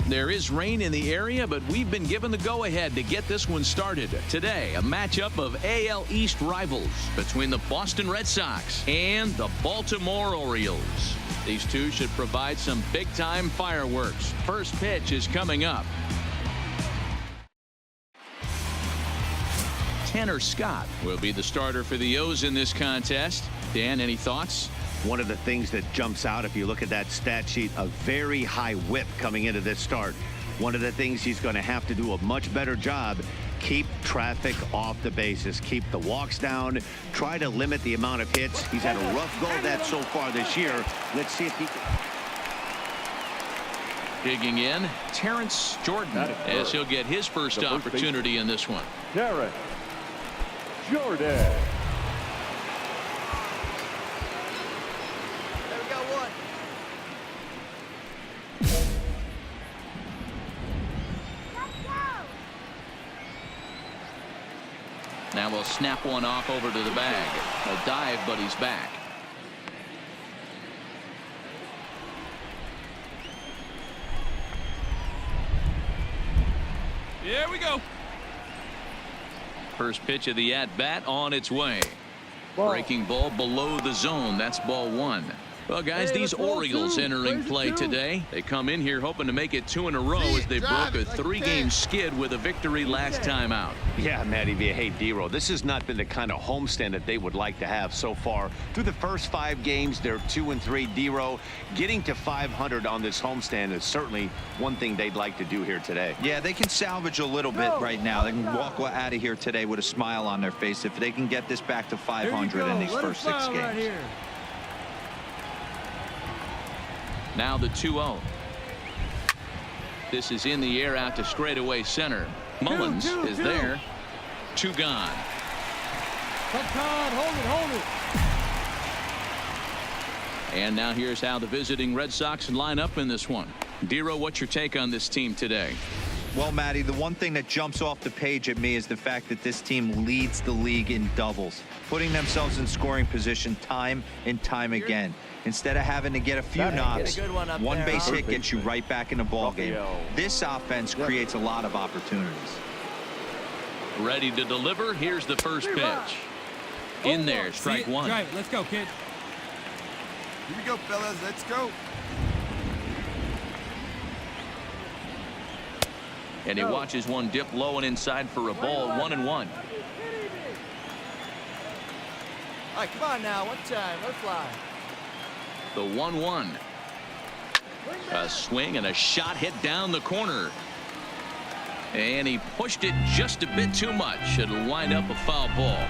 There is rain in the area, but we've been given the go-ahead to get this one started. Today, a matchup of AL East rivals between the Boston Red Sox and the Baltimore Orioles. These two should provide some big-time fireworks. First pitch is coming up. Tanner Scott will be the starter for the O's in this contest. Dan, any thoughts? One of the things that jumps out if you look at that stat sheet, a very high whip coming into this start. One of the things he's going to have to do a much better job, keep traffic off the bases, keep the walks down, try to limit the amount of hits. He's had a rough go of that so far this year. Let's see if he can. Digging in, Terrence Jordan, as he'll get his first opportunity in this one. Terrence Jordan. Now we'll snap one off over to the bag. A dive, but he's back. Here we go. First pitch of the at-bat on its way. Breaking ball below the zone. That's ball one. Well, guys, these Orioles entering play today. They come in here hoping to make it 2 in a row as they broke a 3-game skid with a victory last time out. Yeah, Matty V. Hey, D-Row, this has not been the kind of homestand that they would like to have so far. Through the first 5 games, they're 2-3. D-Row, getting to 500 on this homestand is certainly one thing they'd like to do here today. Yeah, they can salvage a little bit right now. They can walk out of here today with a smile on their face if they can get this back to 500 in these first 6 games. Right. Now the 2-0. This is in the air out to straightaway center. Mullins is there. 2 gone. Hold it. And now here's how the visiting Red Sox line up in this one. Dero, what's your take on this team today? Well, Matty, the one thing that jumps off the page at me is the fact that this team leads the league in doubles, putting themselves in scoring position time and time again. Instead of having to get a few knocks, one base hit gets you right back in the ball game. This offense creates a lot of opportunities. Ready to deliver. Here's the first pitch. In there, strike one. Right, let's go, kid. Here we go, fellas. Let's go. And he watches one dip low and inside for a ball. 1-1. All right, come on now. One time. Let's fly. The 1-1. A swing and a shot hit down the corner. And he pushed it just a bit too much. It'll wind up a foul ball.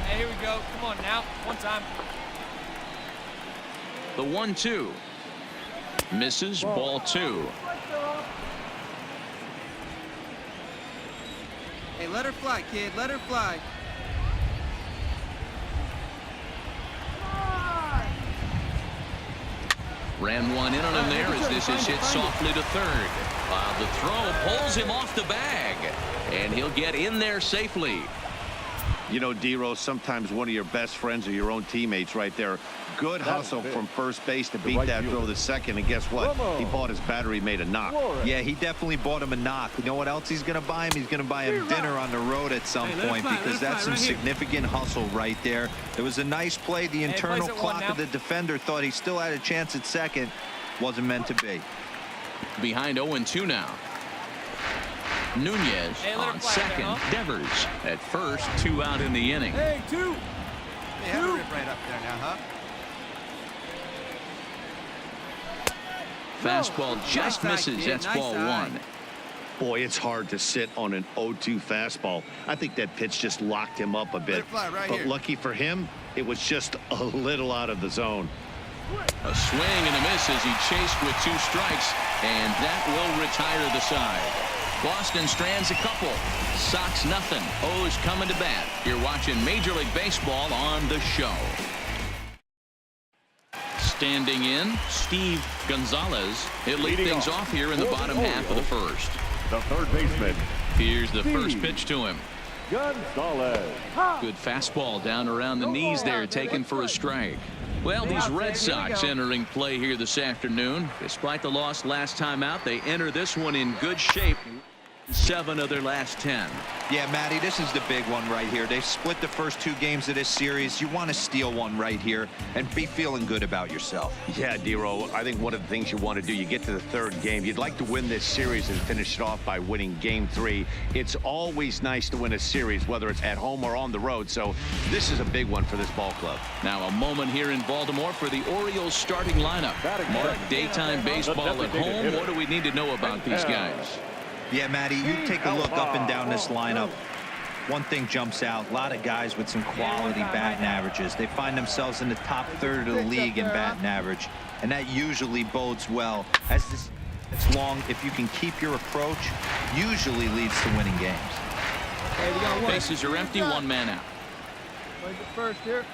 Hey, here we go. Come on now. One time. The 1-2. Misses. Ball 2. Hey, let her fly, kid. Let her fly. Ran one in on him there as this is hit softly to third. While the throw pulls him off the bag. And he'll get in there safely. You know, D-Rose, sometimes one of your best friends are your own teammates right there. Good hustle from first base to beat that throw to second. And guess what? He bought his battery made a knock. Yeah, he definitely bought him a knock. You know what else he's going to buy him? He's going to buy him dinner on the road at some point because that's some significant hustle right there. It was a nice play. The internal clock of the defender thought he still had a chance at second. Wasn't meant to be. Behind 0-2 now. Nunez on second. Devers at first. 2 out in the inning. Hey, 2. Hey, have a rip right up there now, huh? Fastball just misses. That's ball 1. Boy, it's hard to sit on an 0-2 fastball. I think that pitch just locked him up a bit. But lucky for him, it was just a little out of the zone. A swing and a miss as he chased with 2 strikes, and that will retire the side. Boston strands a couple. Sox nothing. O's coming to bat. You're watching Major League Baseball on the show. Standing in, Steve Gonzalez. He'll lead things off here in the bottom half of the first. The third baseman. Here's the first pitch to him. Gonzalez. Good fastball down around the knees there, taken for a strike. Well, these Red Sox entering play here this afternoon. Despite the loss last time out, they enter this one in good shape. 7 of their last 10. Yeah, Matty, this is the big one right here. They've split the first 2 games of this series. You want to steal one right here and be feeling good about yourself. Yeah, Dero, I think one of the things you want to do, you get to the 3rd game, you'd like to win this series and finish it off by winning game 3. It's always nice to win a series, whether it's at home or on the road. So this is a big one for this ball club. Now a moment here in Baltimore for the Orioles starting lineup. Mark, daytime baseball at home. What do we need to know about these guys? Yeah, Matty, you take a look up and down this lineup. One thing jumps out. A lot of guys with some quality batting averages. They find themselves in the top 3rd of the league in batting average, and that usually bodes well. As this gets long, if you can keep your approach, usually leads to winning games. Bases are empty, 1 man out. First here.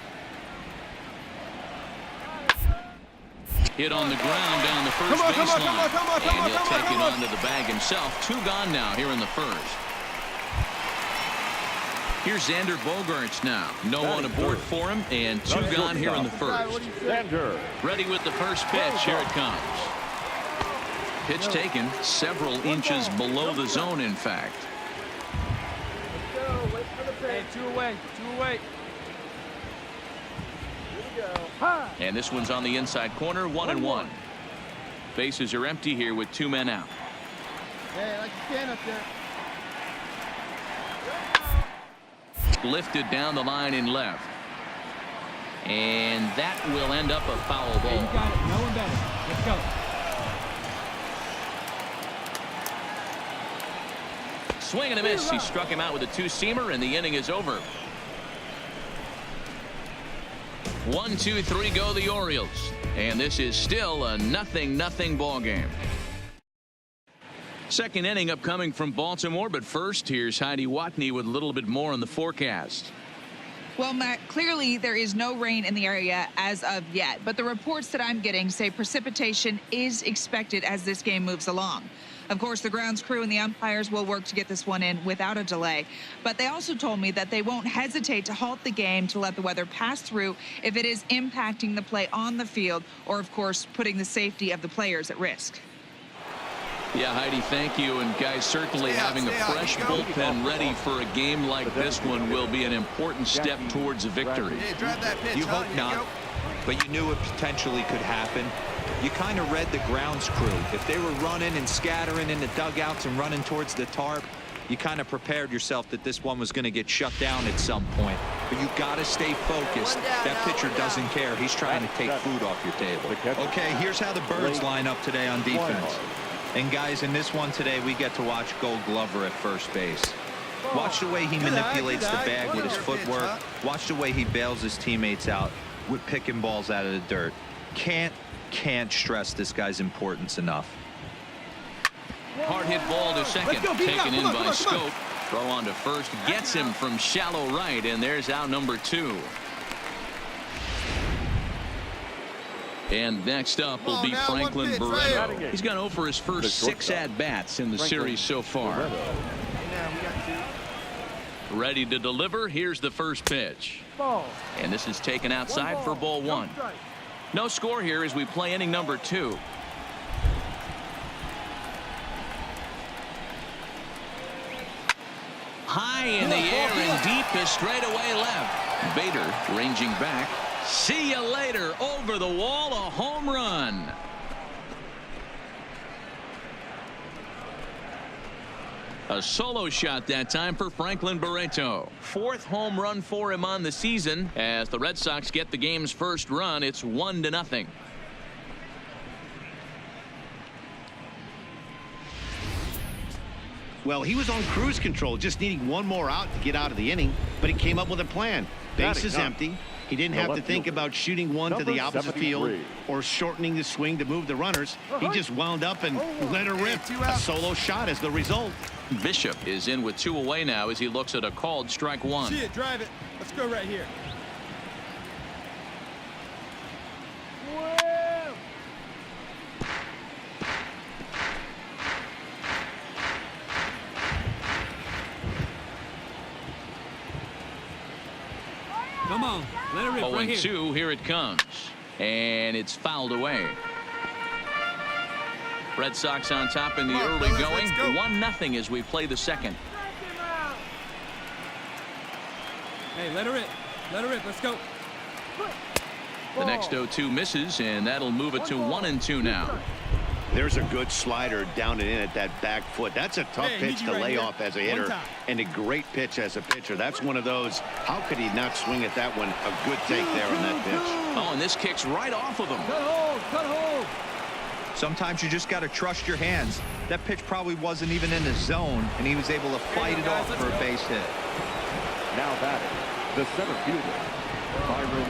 Hit on the ground down the first baseline. And he'll take it onto the bag himself. 2 gone now here in the 1st. Here's Xander Bogaerts now. No one aboard for him, and 2 gone here in the 1st. Xander. Ready with the first pitch. Here it comes. Pitch taken several inches below the zone, in fact. Hey, 2 away. 2 away. And this one's on the inside corner, 1-1. Bases are empty here with 2 men out. Hey, like you can up there. Lifted down the line in left. And that will end up a foul ball. You got it. No one better. Let's go. Swing and a miss. He struck him out with a 2-seamer, and the inning is over. 1, 2, 3 go the Orioles, and this is still a 0-0 ball game. Second inning upcoming from Baltimore, but first here's Heidi Watney with a little bit more on the forecast. Well, Matt, clearly there is no rain in the area as of yet, but the reports that I'm getting say precipitation is expected as this game moves along. Of course, the grounds crew and the umpires will work to get this one in without a delay. But they also told me that they won't hesitate to halt the game to let the weather pass through if it is impacting the play on the field or, of course, putting the safety of the players at risk. Yeah, Heidi, thank you. And guys, certainly having a fresh bullpen ready for a game like this one will be an important step towards a victory. Hey, drive that pitch. You hope not, but you knew it potentially could happen. You kind of read the grounds crew. If they were running and scattering in the dugouts and running towards the tarp, you kind of prepared yourself that this one was going to get shut down at some point. But you got to stay focused. That pitcher doesn't care. He's trying to take food off your table. Okay, here's how the Birds line up today on defense. And guys, in this one today, we get to watch Gold Glover at first base. Watch the way he manipulates the bag with his footwork. Watch the way he bails his teammates out with picking balls out of the dirt. Can't stress this guy's importance enough. Hard hit ball to second, taken in by Scope. Throw on to first, gets him from shallow right, and there's out number 2. And next up will be Franklin Barreto. He's gone 0 for his first 6 at-bats in the series so far. Ready to deliver. Here's the first pitch. And this is taken outside for ball 1. No score here as we play inning number 2. High in the air and deep to straightaway left. Bader ranging back. See you later. Over the wall, a home run. A solo shot that time for Franklin Barreto. 4th home run for him on the season. As the Red Sox get the game's first run, it's 1-0. Well, he was on cruise control, just needing one more out to get out of the inning, but he came up with a plan. Base is empty. He didn't have to think about shooting one to the opposite field or shortening the swing to move the runners. He just wound up and let her rip. A solo shot as the result. Bishop is in with 2 away now as he looks at a called strike 1. See it, drive it. Let's go right here. on. Let it rip right here. 0-2, here it comes. And it's fouled away. Red Sox on top in the early going. 1-0 as we play the second. Hey, let it rip. Let it rip. Let's go. The next 0-2 misses, and that'll move it to 1-2 now. There's a good slider down and in at that back foot. That's a tough pitch to lay off as a hitter, and a great pitch as a pitcher. That's one of those, how could he not swing at that one? A good take there on that pitch. Oh, and this kicks right off of him. Cut hold. Cut hold. Sometimes you just got to trust your hands. That pitch probably wasn't even in the zone, and he was able to fight it off for a base hit. Now batting, the center fielder, Byron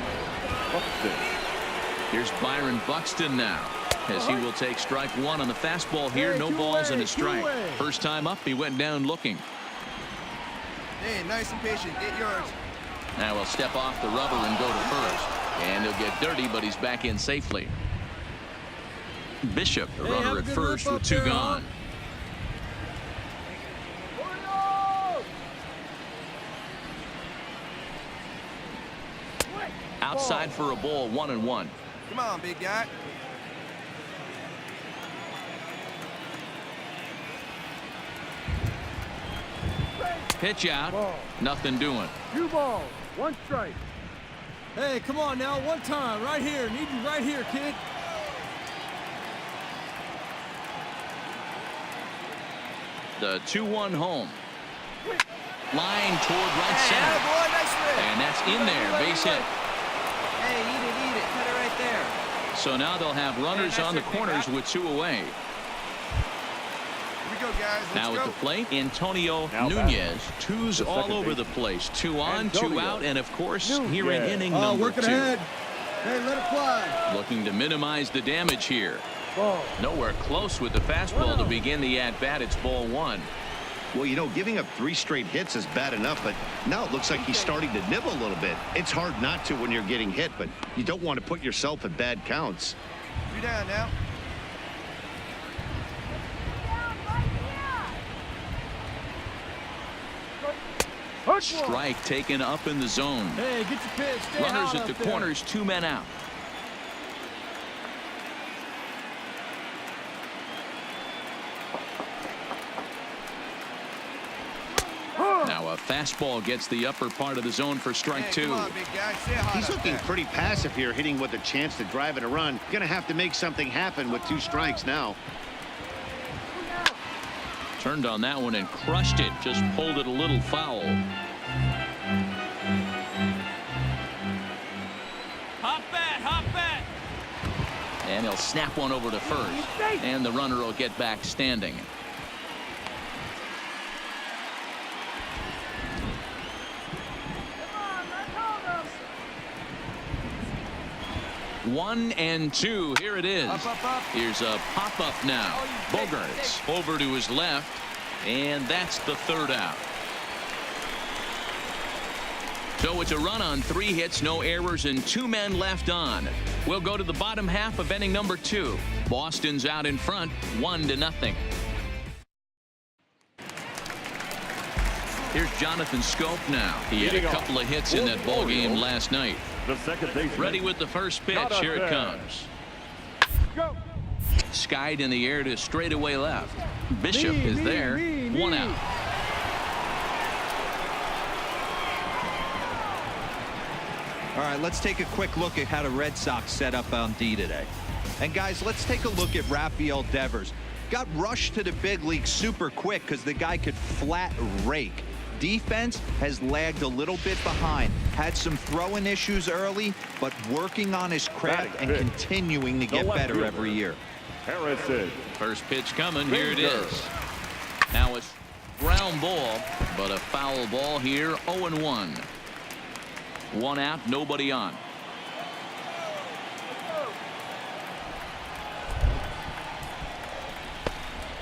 Buxton. Here's Byron Buxton now, as he will take strike one on the fastball here. No balls and a strike. First time up, he went down looking. Hey, nice and patient. Get yours. Now he'll step off the rubber and go to first. And he'll get dirty, but he's back in safely. Bishop, the runner at first with two gone. Outside for a ball, 1-1. Come on, big guy. Pitch out. Nothing doing. 2 balls, 1 strike. Hey, come on now. One time. Right here. Need you right here, kid. The 2-1 home. Line toward right center. Boy, nice rip. And that's in there. Base hit. Hey, eat it. Cut it right there. So now they'll have runners on the corners with 2 away. Here we go, guys. Let's Now go. at the plate, Antonio Now Nunez. Twos the all second over the baseman. place. 2 on, 2 Antonio out, and of course, here in Nunez. inning number 2. Hey, let it fly. Looking to minimize the damage here. Ball. Nowhere close with the fastball to begin the at-bat. It's ball 1. Well, you know, giving up 3 straight hits is bad enough, but now it looks like he's starting to nibble a little bit. It's hard not to when you're getting hit, but you don't want to put yourself at bad counts. 3 down now. Strike taken up in the zone. Hey, get your pitch. Stay Runners out at the up there. corners, 2 men out. Now a fastball gets the upper part of the zone for strike Hey, 2. come on, big guy. Stay hot He's up looking there. pretty passive here, hitting with a chance to drive it a run. Going to have to make something happen with 2 strikes now. Turned on that one and crushed it. Just pulled it a little foul. Hop bat. And he'll snap one over to first. And the runner will get back standing. One and 2. Here it is. Up. Here's a pop-up now. Bogarts over to his left. And that's the 3rd out. So it's a run on 3 hits, no errors, and 2 men left on. We'll go to the bottom half of inning number 2. Boston's out in front, 1-0. Here's Jonathan Scope now. He had a couple of hits in that ball game last night. The second baseman. Ready with the first pitch. Here it comes. Go. Skied in the air to straightaway left. Bishop is there. 1 out. All right, let's take a quick look at how the Red Sox set up on D today. And guys, let's take a look at Rafael Devers. Got rushed to the big league super quick because the guy could flat rake. Defense has lagged a little bit behind. Had some throwing issues early, but working on his craft and continuing to get better every year. Harrison. First pitch coming. Here it is. Now it's ground ball, but a foul ball here. 0-1. 1 out, nobody on.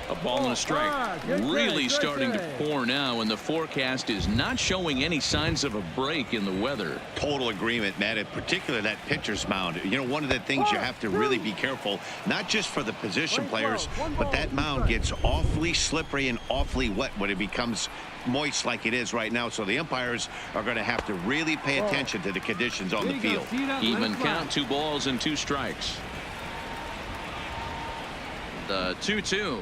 A Ball and a strike. Good Really catch, starting to right pour now, and the forecast is not showing any signs of a break in the weather. Total agreement, Matt, in particular that pitcher's mound. You know, one of the things you have to really be careful, not just for the position players, but that mound gets awfully slippery and awfully wet when it becomes moist like it is right now. So the umpires are going to have to really pay attention to the conditions on the field. Even count, 2 balls and 2 strikes. The 2-2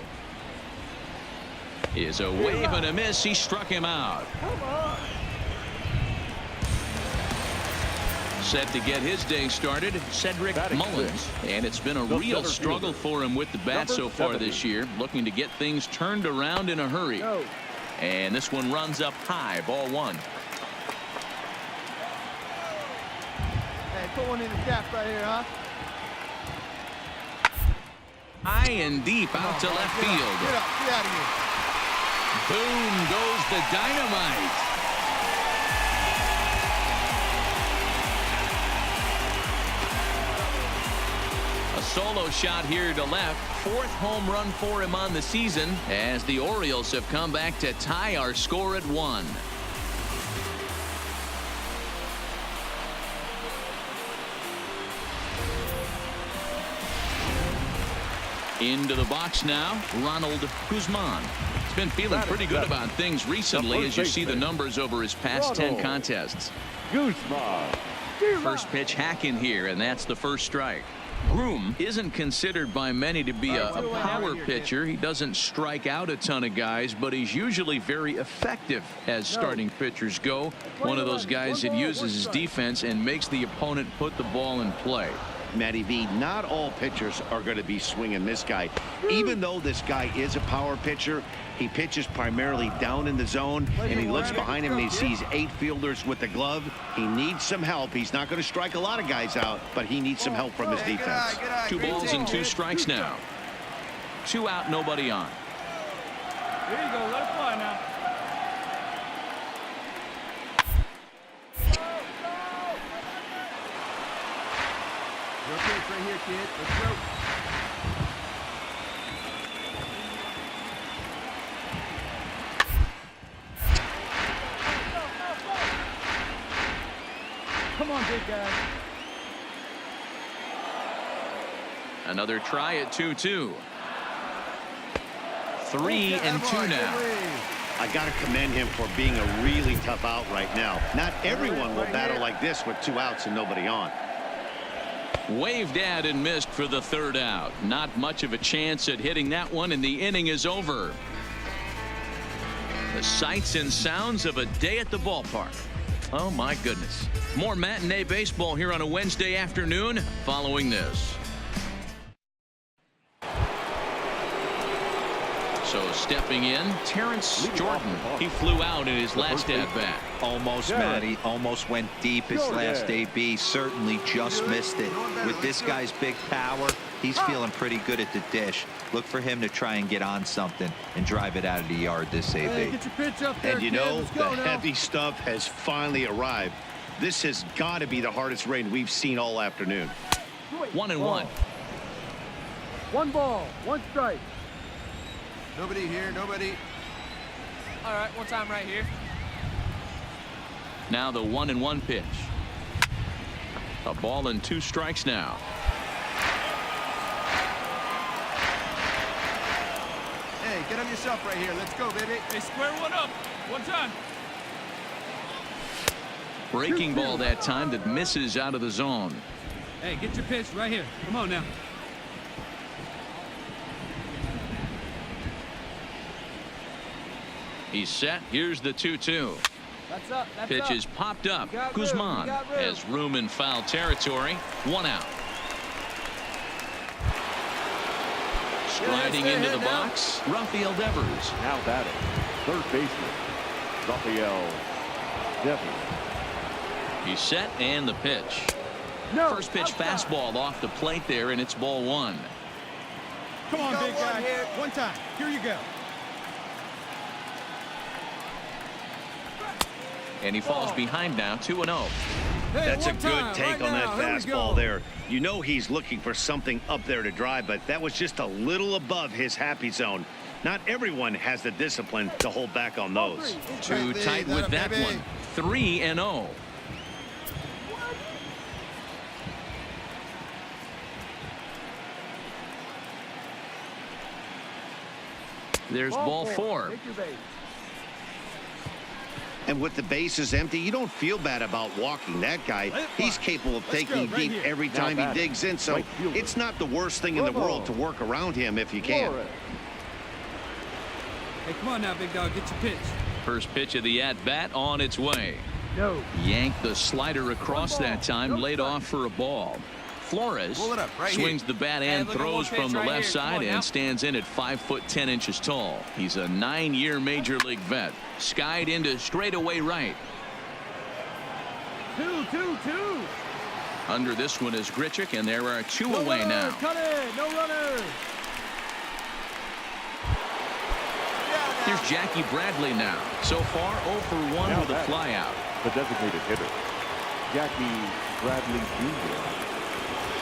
is a wave and a miss. He struck him out. Set to get his day started, Cedric Mullins. And it's been a real struggle for him with the bat so far this year, looking to get things turned around in a hurry. And this one runs up high, ball 1. Hey, put one in the cap right here, huh? High and deep out to left field. Get up, get out of here. Boom goes the dynamite. A solo shot here to left. 4th home run for him on the season, as the Orioles have come back to tie our score at 1. Into the box now, Ronald Guzman. He's been feeling pretty good about things recently as you see the numbers over his past 10 contests. Guzman. First pitch hack in here, and that's the first strike. Groom isn't considered by many to be a power pitcher. He doesn't strike out a ton of guys, but he's usually very effective as starting pitchers go. One of those guys that uses his defense and makes the opponent put the ball in play. Matty V, not all pitchers are going to be swinging this guy. Even though this guy is a power pitcher, he pitches primarily down in the zone, and he looks behind him and he sees 8 fielders with the glove. He needs some help. He's not going to strike a lot of guys out, but he needs some help from his defense. 2 balls and 2 strikes now. 2 out, nobody on. Here you go, let it fly now. Your pitch right here, kid. Let's go. Come on, big guy. Another try at 2-2. 3 and 2 now. I got to commend him for being a really tough out right now. Not everyone will battle like this with 2 outs and nobody on. Waved at and missed for the 3rd out. Not much of a chance at hitting that one, and the inning is over. The sights and sounds of a day at the ballpark. Oh my goodness. More matinee baseball here on a Wednesday afternoon following this. So stepping in, Terrence Jordan. He flew out in his last at-bat. Almost, Matty. Almost went deep his last AB. Certainly just missed it. With this guy's big power, he's feeling pretty good at the dish. Look for him to try and get on something and drive it out of the yard this AB. Hey, get your pitch up there, And you kid. know, Let's the go now. heavy stuff has finally arrived. This has got to be the hardest rain we've seen all afternoon. 1-1. 1 ball, 1 strike. Nobody here, nobody. All right, one time right here. Now the 1-1 pitch. A ball and 2 strikes now. Hey, get on yourself right here. Let's go, baby. Hey, square one up. 1 time. Breaking ball that time that misses out of the zone. Hey, get your pitch right here. Come on now. He's set. Here's the 2-2. That's up. That's Pitch up. is popped up. You got room, Guzman you got room. has room in foul territory. 1 out. Sliding stay into ahead the now. box, Rafael Devers. Now batting, 3rd baseman, Rafael Devers. He's set, and the pitch. No, First pitch outside. fastball off the plate there, and it's ball 1. Come on, Got big one guy. here. 1 time. Here you go. And he falls behind now, 2-0. Hey, That's a 1 good time, take right on now. that Here we fastball go. there. You know he's looking for something up there to drive, but that was just a little above his happy zone. Not everyone has the discipline to hold back on those. Too tight with that one. 3-0. There's ball 4. And with the bases empty, you don't feel bad about walking that guy. He's capable of taking deep every time he digs in, so it's not the worst thing in the world to work around him if you can. Hey, come on now, big dog. Get your pitch. First pitch of the at-bat on its way. Yanked the slider across that time, laid off for a ball. Flores swings the bat and throws from the left side and stands in at 5'10" tall. He's a 9-year major league vet. Skied into straightaway right. 2-2-2. Under this one is Grichuk, and there are 2 away now. Cut it. No runner. Here's Jackie Bradley now. So far 0 for 1 with a flyout. The designated hitter, Jackie Bradley Jr.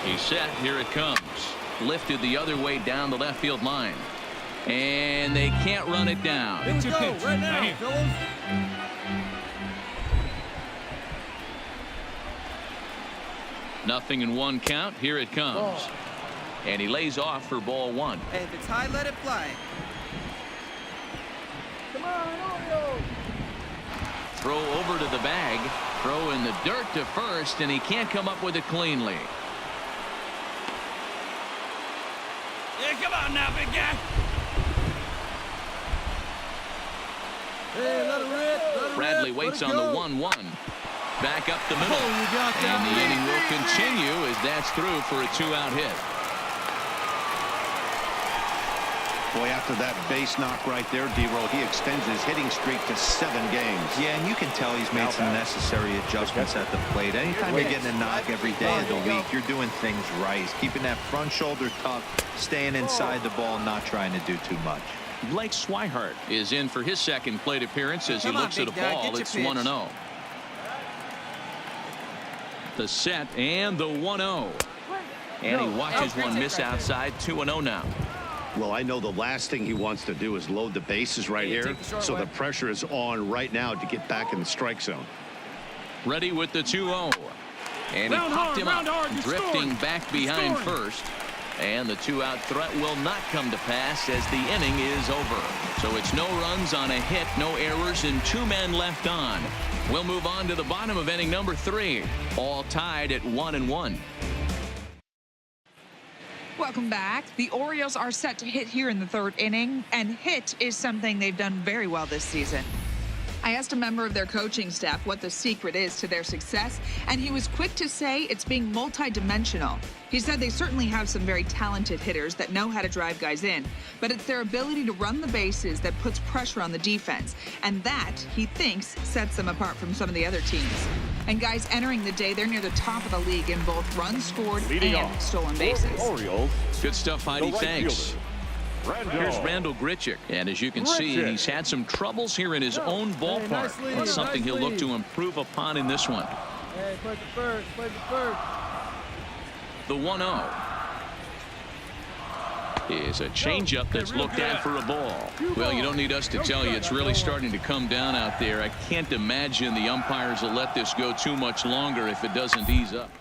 He's set. Here it comes. Lifted the other way down the left field line. And they can't run it down. Let's go right now, fellas. Nothing in 1 count. Here it comes. And he lays off for ball 1. Hey, if it's high, let it fly. Come on, Orioles. Throw over to the bag. Throw in the dirt to first, and he can't come up with it cleanly. Yeah, come on now, big guy. Hey, let it rip. Bradley waits on the 1-1. Back up the middle. And the inning will continue as that's through for a 2-out hit. Boy, after that base knock right there, D-Roll, he extends his hitting streak to 7 games. Yeah, and you can tell he's made some necessary adjustments at the plate. Anytime you're getting a knock every day of the week, you're doing things right. He's keeping that front shoulder tough, staying inside the ball, not trying to do too much. Blake Swihart is in for his second plate appearance as he looks at a ball. It's 1-0. The set and the 1-0. And he watches one miss outside. 2-0 now. Well, I know the last thing he wants to do is load the bases right here, so the pressure is on right now to get back in the strike zone. Ready with the 2-0. And he popped him up, drifting back behind first. And the 2-out threat will not come to pass as the inning is over. So it's no runs on a hit, no errors, and 2 men left on. We'll move on to the bottom of inning number 3. All tied at 1-1. Welcome back. The Orioles are set to hit here in the 3rd inning, and hit is something they've done very well this season. I asked a member of their coaching staff what the secret is to their success, and he was quick to say it's being multi-dimensional. He said they certainly have some very talented hitters that know how to drive guys in, but it's their ability to run the bases that puts pressure on the defense, and that, he thinks, sets them apart from some of the other teams. And guys entering the day, they're near the top of the league in both runs scored and stolen bases. Orioles. Good stuff, Heidi. Thanks. Here's Randall Grichuk, and as you can see, he's had some troubles here in his own ballpark. That's something he'll look to improve upon in this one. Hey, play the first. Play the first. The 1-0 is a changeup that's looked at for a ball. Well, you don't need us to tell you it's really starting to come down out there. I can't imagine the umpires will let this go too much longer if it doesn't ease up.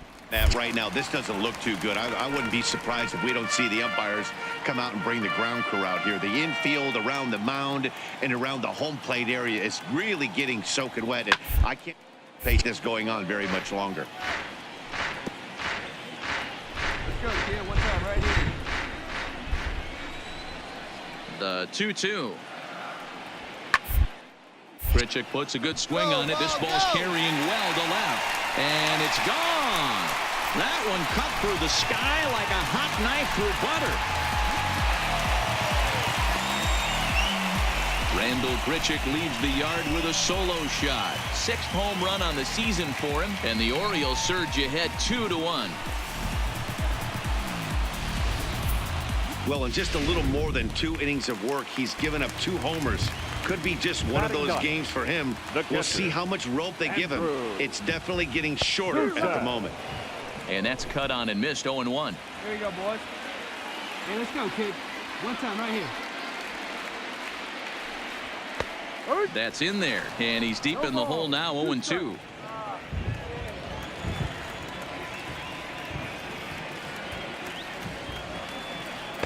Right now, this doesn't look too good. I wouldn't be surprised if we don't see the umpires come out and bring the ground crew out here. The infield, around the mound, and around the home plate area is really getting soaking wet. And I can't anticipate this going on very much longer. Let's go, kid. One time right here. The 2-2. Grichuk puts a good swing on it. This ball's carrying well to left. And it's gone. That one cut through the sky like a hot knife through butter. Randall Grichuk leaves the yard with a solo shot. 6th home run on the season for him, and the Orioles surge ahead 2-1. Well, in just a little more than 2 innings of work, he's given up 2 homers. Could be just one of those games for him. We'll see how much rope they give him. It's definitely getting shorter at the moment. And that's cut on and missed. 0-1. There you go, boys. Hey, let's go, kid. One time right here. That's in there, and he's deep in the hole now, 0-2.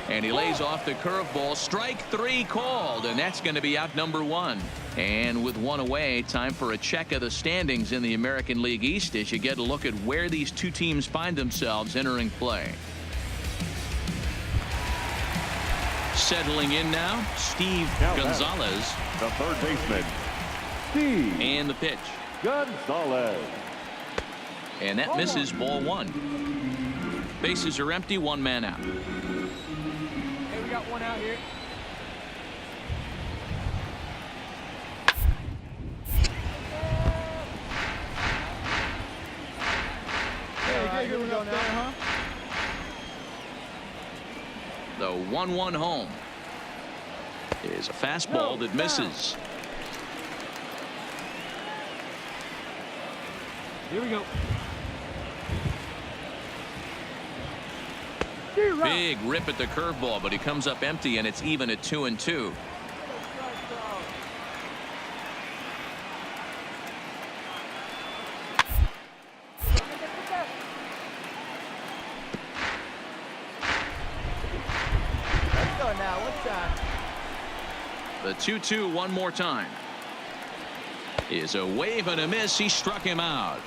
And he lays off the curveball. Strike 3 called, and that's going to be out number 1. And with 1 away, time for a check of the standings in the American League East as you get a look at where these two teams find themselves entering play. Settling in now, Steve Gonzalez. The third baseman, Steve. And the pitch. Gonzalez. And that misses, ball 1. Bases are empty, 1 man out. Hey, we got one out here. Hey, here we go now, huh? The 1-1 home is a fastball that misses. Here we go. Big rip at the curveball, but he comes up empty, and it's even at 2-2. The 2-2 one more time. Is a wave and a miss. He struck him out.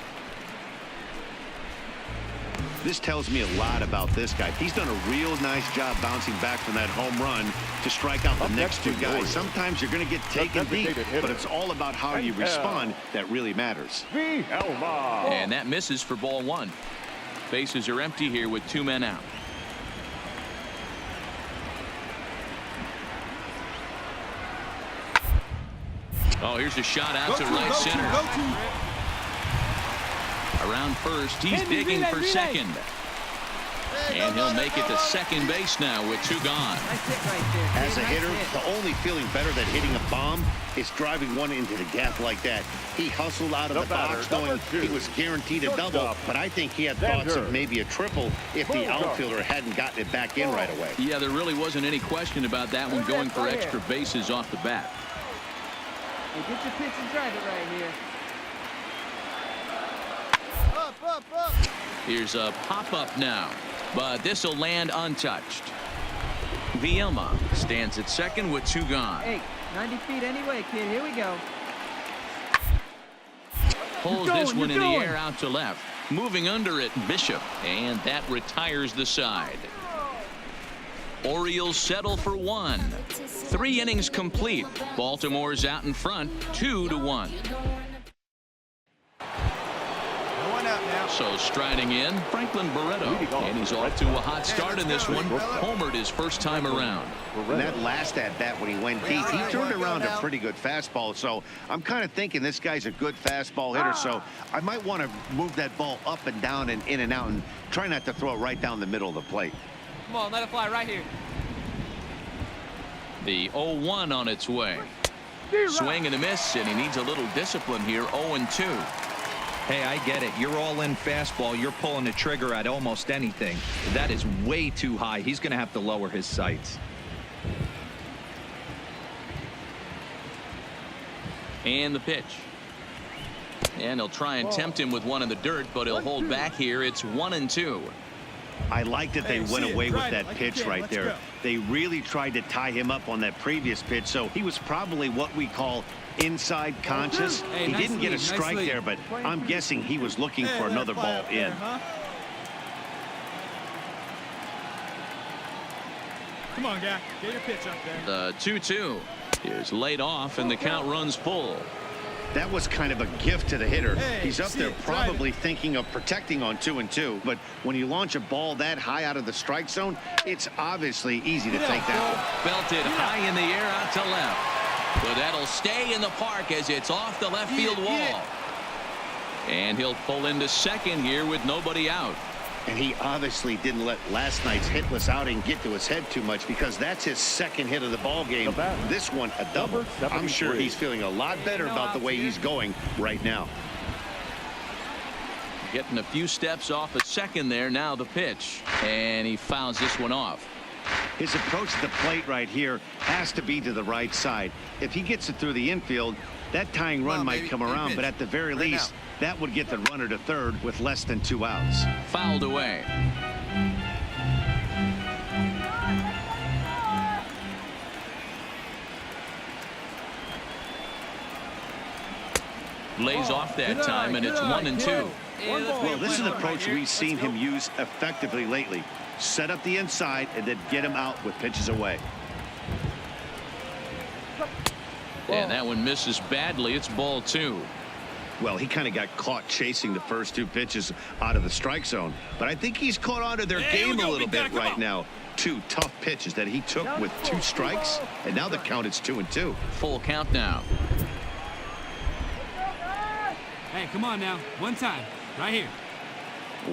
This tells me a lot about this guy. He's done a real nice job bouncing back from that home run to strike out the next 2 guys. Sometimes you're going to get taken deep, but it's all about how you respond that really matters. And that misses for ball 1. Bases are empty here with 2 men out. Oh, here's a shot out to right center. Around first, he's digging for second. And he'll make it to second base now with 2 gone. As a hitter, the only feeling better than hitting a bomb is driving one into the gap like that. He hustled out of the box knowing he was guaranteed a double, but I think he had thoughts of maybe a triple if the outfielder hadn't gotten it back in right away. Yeah, there really wasn't any question about that one, going for extra bases off the bat. Hey, get your pitch and drive it right here. Up. Here's a pop-up now, but this will land untouched. Vielma stands at second with 2 gone. Hey, 90 feet anyway, kid. Here we go. Pulls this one in the air out to left. Moving under it, Bishop, and that retires the side. Orioles settle for 1. 3 innings complete. Baltimore's out in front, 2-1. So striding in, Franklin Barreto, and he's off to a hot start in this one. Homered his first time around. And that last at-bat when he went deep, he turned around a pretty good fastball. So I'm kind of thinking this guy's a good fastball hitter. So I might want to move that ball up and down and in and out and try not to throw it right down the middle of the plate. Come on, let it fly right here. The 0-1 on its way. Swing and a miss, and he needs a little discipline here. 0-2. Hey, I get it. You're all in fastball. You're pulling the trigger at almost anything. That is way too high. He's going to have to lower his sights. And the pitch. And he'll try and tempt him with one in the dirt, but he'll hold back here. It's 1-2. I like that they went away with that pitch right there. They really tried to tie him up on that previous pitch, so he was probably what we call inside conscious. He didn't get a strike there, but I'm guessing he was looking for another ball in. Come on, guy. Get your pitch up there. The 2-2 is laid off, and the count runs full. That was kind of a gift to the hitter. He's up there probably thinking of protecting on 2-2, but when you launch a ball that high out of the strike zone, it's obviously easy to take that one. Belted high in the air out to left, but that'll stay in the park as it's off the left field wall. And he'll pull into second here with nobody out. And he obviously didn't let last night's hitless outing get to his head too much, because that's his second hit of the ball game. This one a double. I'm sure he's feeling a lot better about the way he's going right now. Getting a few steps off at second there. Now the pitch, and he fouls this one off. His approach to the plate right here has to be to the right side. If he gets it through the infield, that tying run might come around, but at the very least, that would get the runner to third with less than 2 outs. Fouled away. Lays off that time, and it's 1-2. Well, this is an approach we've seen him use effectively lately. Set up the inside and then get him out with pitches away. And that one misses badly. It's ball 2. Well, he kind of got caught chasing the first 2 pitches out of the strike zone, but I think he's caught on to their game a little bit right now. 2 tough pitches that he took with 2 strikes, and now the count is 2-2. Full count now. Hey, come on now. One time. Right here.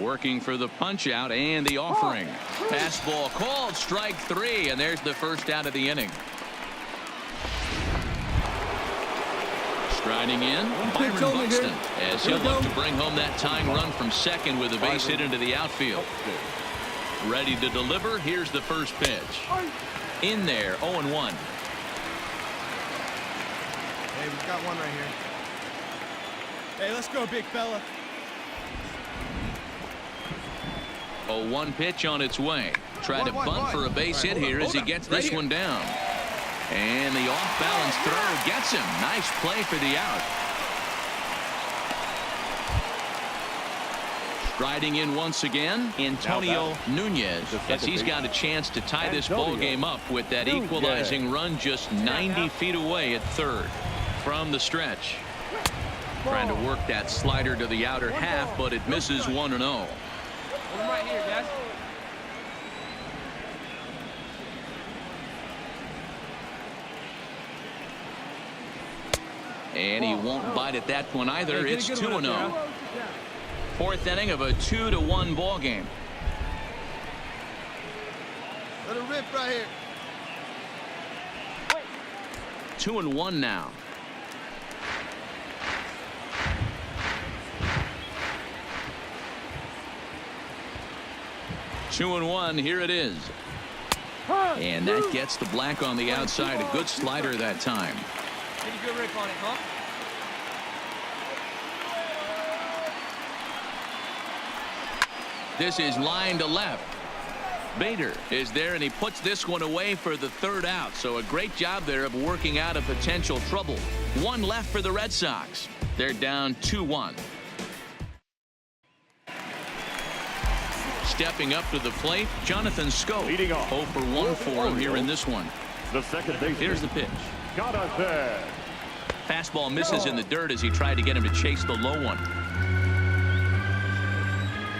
Working for the punch out and the offering. Fastball called, strike 3, and there's the first out of the inning. Striding in, Byron Buxton, as he'll look to bring home that tying run from second with a base hit into the outfield. Ready to deliver. Here's the first pitch. In there, 0-1. Hey, we've got one right here. Hey, let's go, big fella. 0-1 pitch on its way. Try to bunt for a base hit here as he gets this one down. And the off-balance throw gets him. Nice play for the out. Striding in once again, Antonio Nunez, as he's got a chance to tie this ball game up with that equalizing run just 90 feet away at third. From the stretch. Trying to work that slider to the outer half, but it misses 1-0. I'm right here, guys. And he won't bite at that one either. It's 2-0. Fourth inning of a 2-1 ball game. Let it rip right here. 2-1 now. Two and 1. Here it is. And that gets the black on the outside. A good slider that time. Pretty good rip on it, huh? This is line to left. Bader is there, and he puts this one away for the third out. So a great job there of working out a potential trouble. One left for the Red Sox. They're down 2-1. Stepping up to the plate, Jonathan Scope. 0 for 1 for him here in this one. The second baseman. Here's the pitch. Got us there. Fastball misses in the dirt as he tried to get him to chase the low one.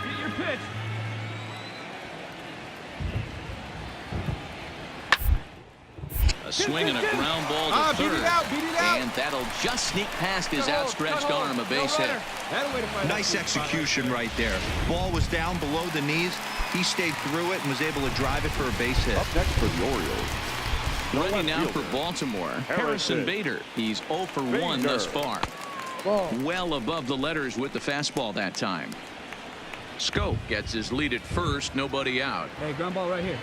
Get your pitch. A swing and a ground ball to third. Beat it out. And that'll just sneak past his outstretched arm, a base hit. Nice execution right there. Ball was down below the knees. He stayed through it and was able to drive it for a base hit. Up next for the Orioles. Ready now for Baltimore, Harrison Bader. He's 0 for 1 thus far. Well above the letters with the fastball that time. Scope gets his lead at first, nobody out. Hey, ground ball right here.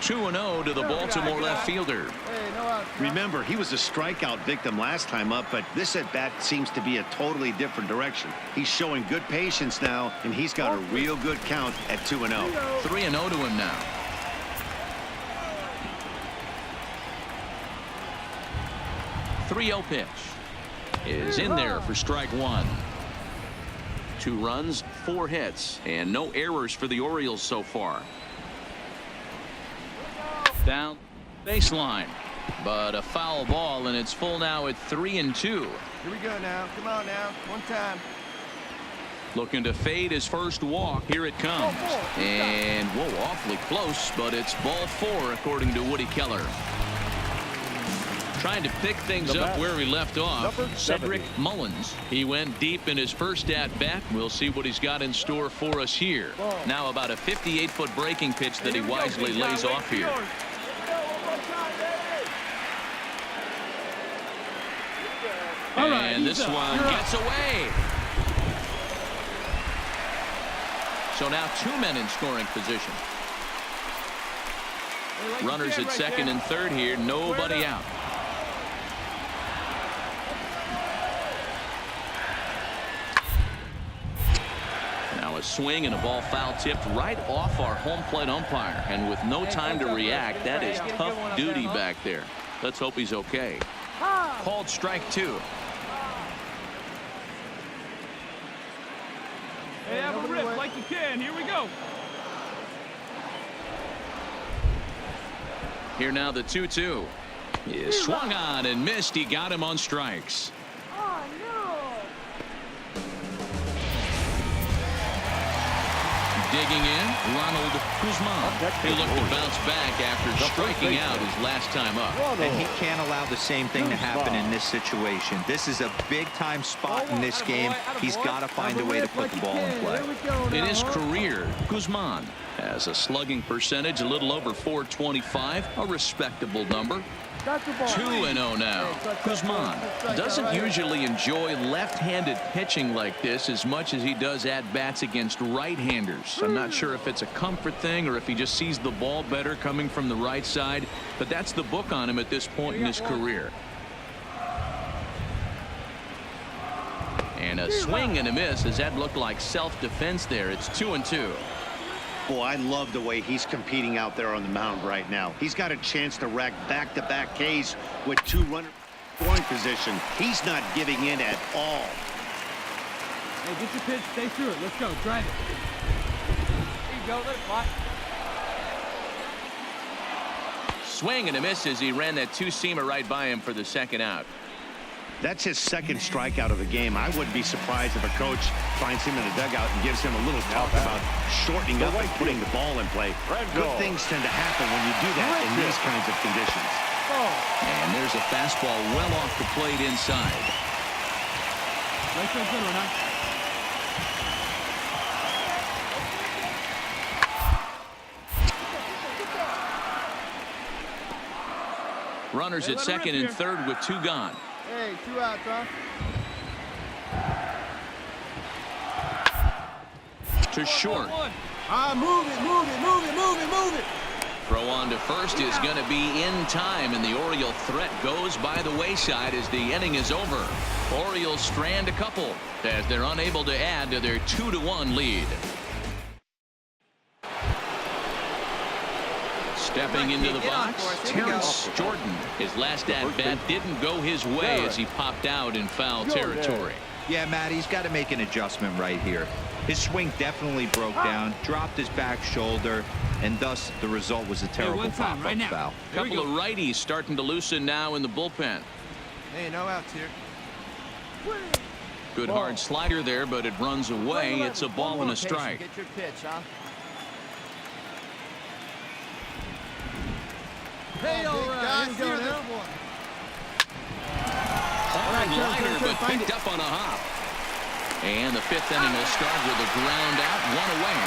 2-0 to the Baltimore left fielder. Remember, he was a strikeout victim last time up, but this at bat seems to be a totally different direction. He's showing good patience now, and he's got a real good count at 2-0. 3-0 to him now. .30 pitch is in there for strike 1. 2 runs, 4 hits, and no errors for the Orioles so far. Down baseline, but a foul ball, and it's full now at 3-2. Here we go now. Come on now. One time. Looking to fade his first walk. Here it comes. And whoa, awfully close, but it's ball 4 according to Woody Keller. Trying to pick things up where we left off. Cedric Mullins. He went deep in his first at bat. We'll see what he's got in store for us here. Now about a 58-foot breaking pitch that he wisely lays off here. And this one gets away. So now 2 men in scoring position. Runners at second and third here. Nobody out. Now a swing and a ball foul tipped right off our home plate umpire. And with no time to react, that is tough duty back there. Let's hope he's okay. Called strike 2. Hey, have a rip like you can. Here we go. Here now the 2-2 is swung on and missed. He got him on strikes. Oh, no. Digging in, Ronald Guzman. He looked to bounce back after striking out his last time up. And he can't allow the same thing to happen in this situation. This is a big-time spot in this game. He's got to find a way to put the ball in play. In his career, Guzman has a slugging percentage a little over .425, a respectable number. 2-0 now. Guzman doesn't usually enjoy left-handed pitching like this as much as he does at-bats against right-handers. I'm not sure if it's a comfort thing or if he just sees the ball better coming from the right side, but that's the book on him at this point in his career. And a swing and a miss, as that looked like self-defense there. It's 2-2. Boy, I love the way he's competing out there on the mound right now. He's got a chance to rack back-to-back Ks with 2 runners in scoring position. He's not giving in at all. Hey, get your pitch. Stay through it. Let's go. Drive it. Here you go. Let it fly. Swing and a miss as he ran that 2-seamer right by him for the second out. That's his second strikeout of the game. I wouldn't be surprised if a coach finds him in the dugout and gives him a little talk about shortening up and putting the ball in play. Good things tend to happen when you do that in these kinds of conditions. And there's a fastball well off the plate inside. Nice one, good one, huh? Runners at second and third with 2 gone. Hey, 2 outs, huh? To short. Move it. Throw on to first is going to be in time, and the Oriole threat goes by the wayside as the inning is over. Orioles strand a couple as they're unable to add to their 2-1 lead. Stepping into the box, Terrence Jordan. His last at-bat didn't go his way as he popped out in foul territory. Yeah, Matt, he's got to make an adjustment right here. His swing definitely broke down, dropped his back shoulder, and thus the result was a terrible pop-up foul. A couple of righties starting to loosen now in the bullpen. Hey, no outs here. Good hard slider there, but it runs away. It's a ball and a strike. Get your pitch, huh? Hey, all right. Here we go now. Hard liner, but picked up on a hop. And the 5th inning will start with a ground out, 1 away.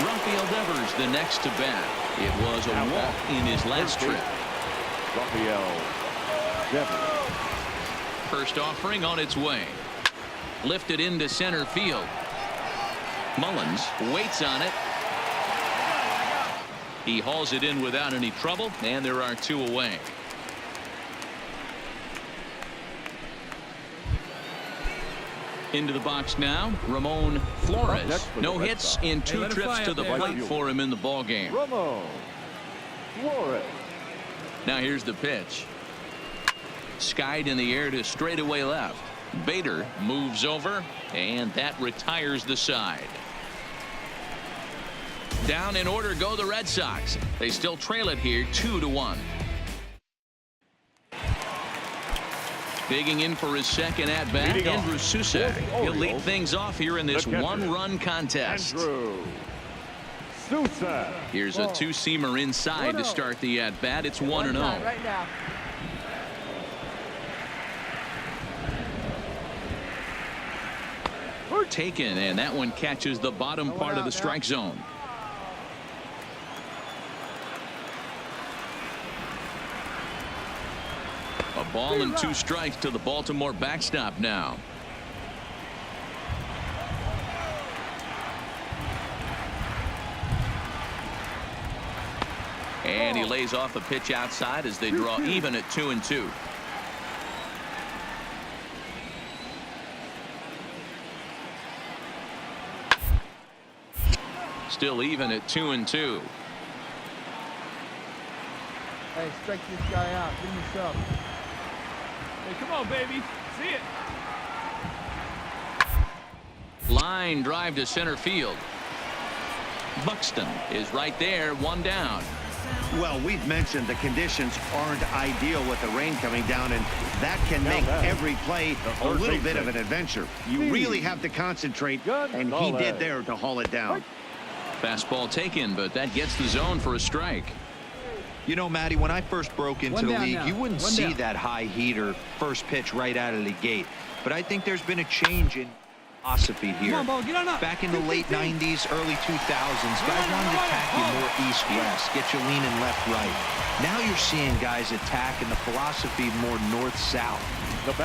Rafael Devers the next to bat. It was a walk in his last trip. Rafael Devers. First offering on its way. Lifted into center field. Mullins waits on it. He hauls it in without any trouble, and there are 2 away. Into the box now, Ramon Flores. No hits in 2 trips to the plate for him in the ball game. Ramon Flores. Now here's the pitch. Skied in the air to straightaway left. Bader moves over, and that retires the side. Down in order go the Red Sox. They still trail it here 2-1. Digging in for his second at bat, Andrew Susak. He'll lead things off here in this 1-run contest. Andrew Susak. Here's a 2-seamer inside to start the at bat. It's 1-0. Right now. Taken, and that one catches the bottom part of the strike zone. A ball and 2 strikes to the Baltimore backstop now. And he lays off a pitch outside as they draw even at 2-2. Still even at 2-2. Hey, strike this guy out. Give him a shove. Hey, come on, baby. See it. Line drive to center field. Buxton is right there, 1 down. Well, we've mentioned the conditions aren't ideal with the rain coming down, and that can make every play a little bit of an adventure. You really have to concentrate, and he did there to haul it down. Fastball taken, but that gets the zone for a strike. You know, Matty, when I first broke into the league, you wouldn't see that high heater first pitch right out of the gate. But I think there's been a change in philosophy here. Back in the late 90s, early 2000s, guys wanted to attack you more east-west, get you leaning left-right. Now you're seeing guys attack in the philosophy more north-south.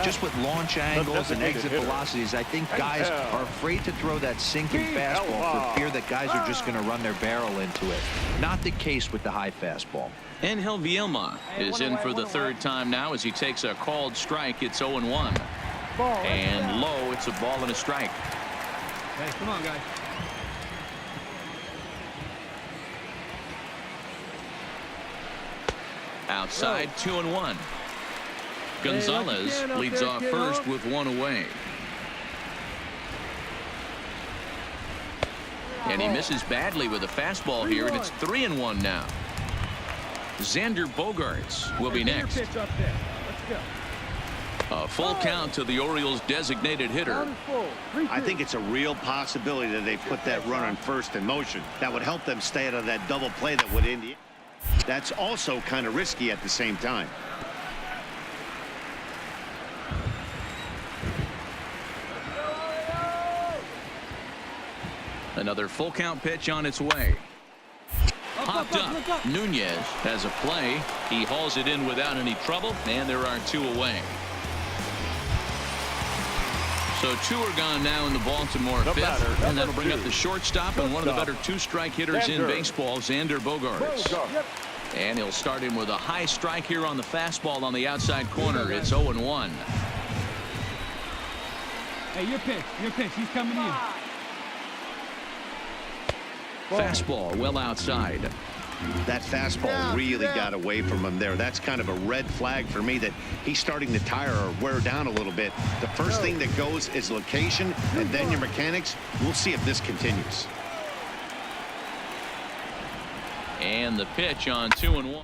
Just with launch angles and exit velocities, I think guys are afraid to throw that sinking fastball for fear that guys are just going to run their barrel into it. Not the case with the high fastball. Angel Vielma is in for the 3rd time now as he takes a called strike. It's 0-1. And low, it's a ball and a strike. Hey, come on, guys. Outside, 2-1. Gonzalez leads off first with 1 away. And he misses badly with a fastball here, and it's 3-1 now. Xander Bogaerts will be next. A full count to the Orioles' designated hitter. I think it's a real possibility that they put that run on first in motion. That would help them stay out of that double play that would end. That's also kind of risky at the same time. Another full count pitch on its way. Popped up. Nunez has a play. He hauls it in without any trouble, and there are 2 away. So 2 are gone now in the Baltimore 5th, and that'll bring up the shortstop and one of the better 2-strike hitters in baseball, Xander Bogaerts. And he'll start him with a high strike here on the fastball on the outside corner. It's 0-1. Hey, your pitch. He's coming in. Fastball well outside. That fastball really got away from him there. That's kind of a red flag for me that he's starting to tire or wear down a little bit. The first thing that goes is location and then your mechanics. We'll see if this continues. And the pitch on 2-1.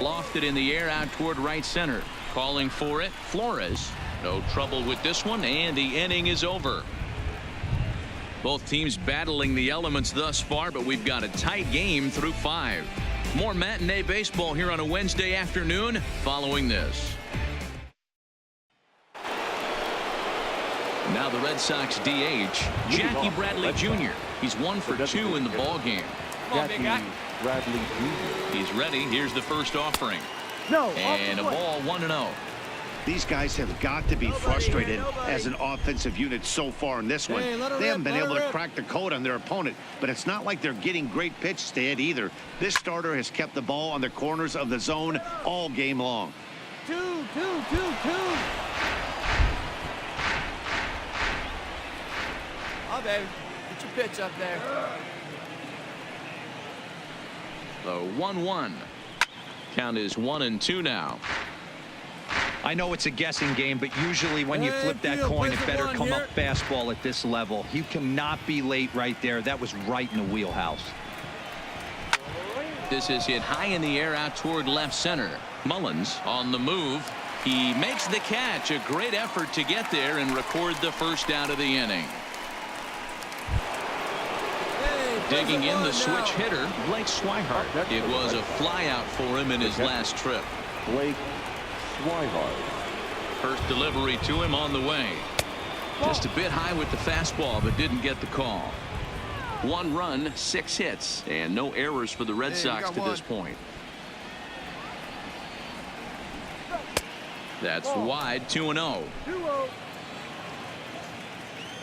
Lofted in the air out toward right center. Calling for it, Flores. No trouble with this one, and the inning is over. Both teams battling the elements thus far, but we've got a tight game through 5. More matinee baseball here on a Wednesday afternoon following this. Now the Red Sox DH, Jackie Bradley Jr. He's 1 for 2 in the ball game. Bradley Jr. He's ready. Here's the first offering. And a ball 1-0. These guys have got to be frustrated as an offensive unit so far in this one. They haven't been able to crack the code on their opponent, but it's not like they're getting great pitches to hit either. This starter has kept the ball on the corners of the zone all game long. 2. Oh, baby. Get your pitch up there. The 1-1. Count is 1-2 now. I know it's a guessing game, but usually when you flip that coin, it better come up fastball at this level. You cannot be late right there. That was right in the wheelhouse. This is hit high in the air out toward left center. Mullins on the move. He makes the catch. A great effort to get there and record the first out of the inning. Digging in the switch hitter, Blake Swihart. It was a flyout for him in his last trip. Blake Swihart. First delivery to him on the way. Just a bit high with the fastball, but didn't get the call. 1 run, 6 hits, and no errors for the Red Sox to this point. That's wide, 2-0. 2-0.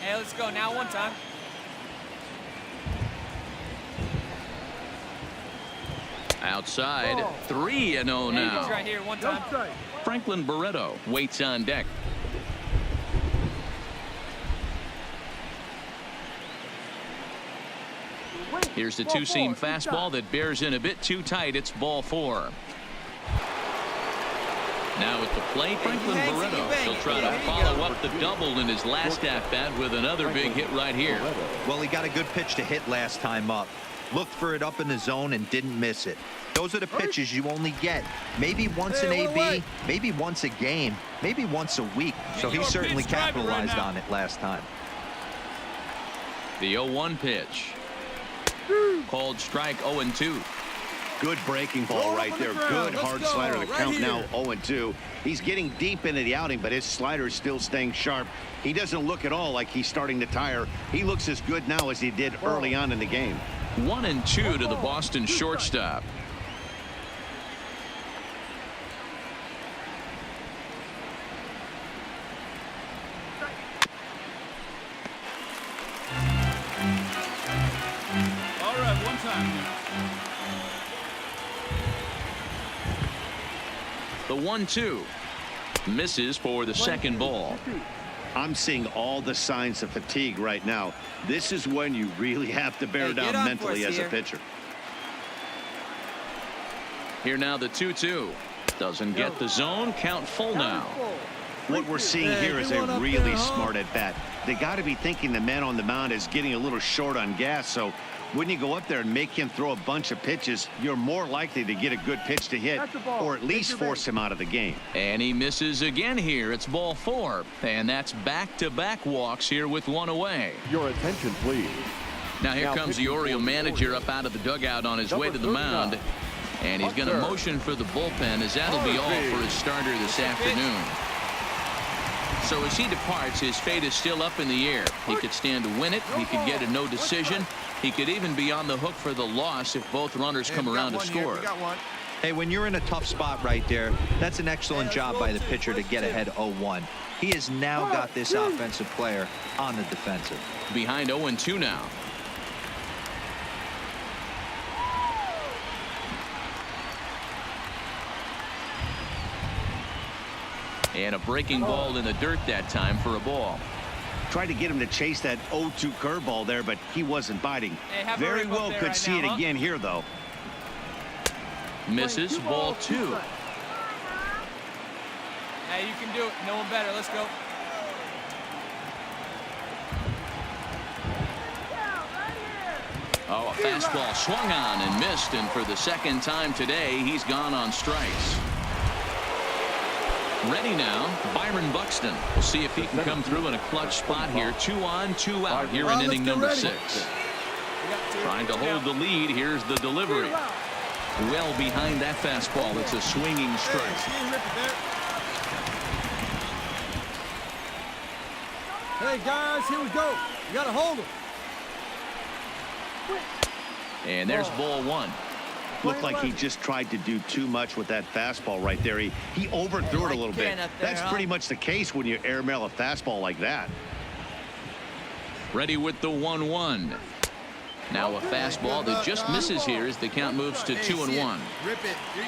Hey, let's go now. One time. Outside, 3-0 now. Right here. One time. Franklin Barreto waits on deck. Here's the two-seam fastball that bears in a bit too tight. It's ball 4. Now at the plate, Franklin Barreto. He'll try to follow up the double in his last at-bat with another big hit right here. Well, he got a good pitch to hit last time up. Looked for it up in the zone and didn't miss it. Those are the pitches you only get maybe once in AB, maybe once a game, maybe once a week. So he certainly capitalized on it last time. The 0-1 pitch. Called strike, 0-2. Good breaking ball right there. Good hard slider. The count now 0-2. He's getting deep into the outing, but his slider is still staying sharp. He doesn't look at all like he's starting to tire. He looks as good now as he did early on in the game. 1-2 to the Boston shortstop. All right, one time. The 1-2 misses for the second ball. I'm seeing all the signs of fatigue right now. This is when you really have to bear down mentally as a pitcher. Here now the 2-2. Doesn't get the zone. Count full now. What we're seeing here is a really smart at bat. They got to be thinking the man on the mound is getting a little short on gas. So when you go up there and make him throw a bunch of pitches, you're more likely to get a good pitch to hit or at least force him out of the game. And he misses again here. It's ball 4. And that's back-to-back walks here with one away. Your attention, please. Now here comes the Oriole manager up out of the dugout on his way to the mound. And he's going to motion for the bullpen, as that'll be all for his starter this afternoon. So as he departs, his fate is still up in the air. He could stand to win it. He could get a no decision. He could even be on the hook for the loss if both runners come around to score. Hey, when you're in a tough spot right there, that's an excellent job by the pitcher to get ahead 0-1. He has now got this offensive player on the defensive. Behind 0-2 now. And a breaking ball in the dirt that time for a ball. Tried to get him to chase that 0-2 curveball there, but he wasn't biting. Very well could see it again here, though. Misses, ball 2. Hey, you can do it. No one better. Let's go. Oh, a fastball swung on and missed, and for the second time today, he's gone on strikes. Ready now, Byron Buxton. We'll see if he can come through in a clutch spot here. 2 on, 2 out here in inning number 6. Trying to hold the lead. Here's the delivery. Well behind that fastball. It's a swinging strike. Hey, guys, here we go. You got to hold him. And there's ball 1. Looked like he just tried to do too much with that fastball right there. He overthrew it a little bit. That's pretty much the case when you airmail a fastball like that. Ready with the 1-1. Now a fastball that just misses here as the count moves to 2-1.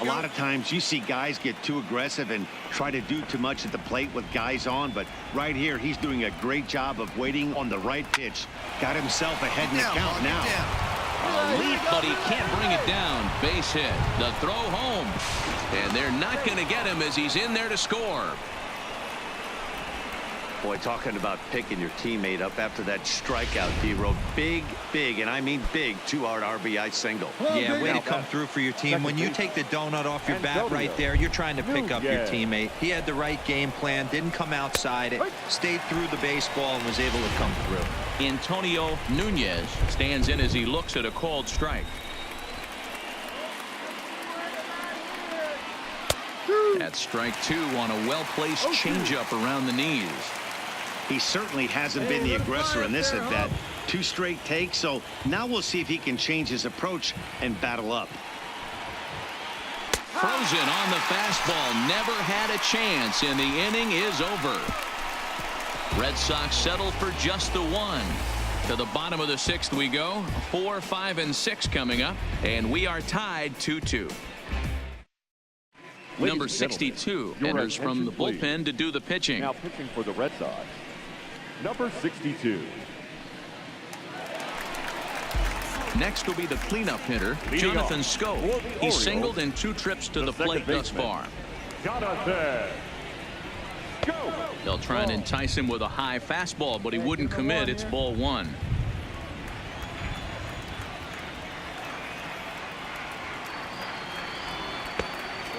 A lot of times you see guys get too aggressive and try to do too much at the plate with guys on, but right here he's doing a great job of waiting on the right pitch. Got himself ahead in the count now. A leap, but he can't bring it down. Base hit. The throw home. And they're not going to get him as he's in there to score. Boy, talking about picking your teammate up after that strikeout, D-Road. Big, and I mean big, 2-hard RBI single. Yeah, way to come through for your team. When you take the donut off your bat right there, you're trying to pick up your teammate. He had the right game plan, didn't come outside it, stayed through the baseball, and was able to come through. Antonio Nunez stands in as he looks at a called strike. That's strike 2 on a well-placed changeup around the knees. He certainly hasn't been the aggressor in this at bat. 2 straight takes, so now we'll see if he can change his approach and battle up. Frozen on the fastball. Never had a chance, and the inning is over. Red Sox settle for just the one. To the bottom of the sixth we go. 4, 5, and 6 coming up, and we are tied 2-2. Number 62 enters from the bullpen to do the pitching. Now pitching for the Red Sox, number 62. Next will be the cleanup hitter, Jonathan Schoen. He singled in 2 trips to the plate thus far. Jonathan Schoen. They'll try and entice him with a high fastball, but he wouldn't commit. It's ball 1.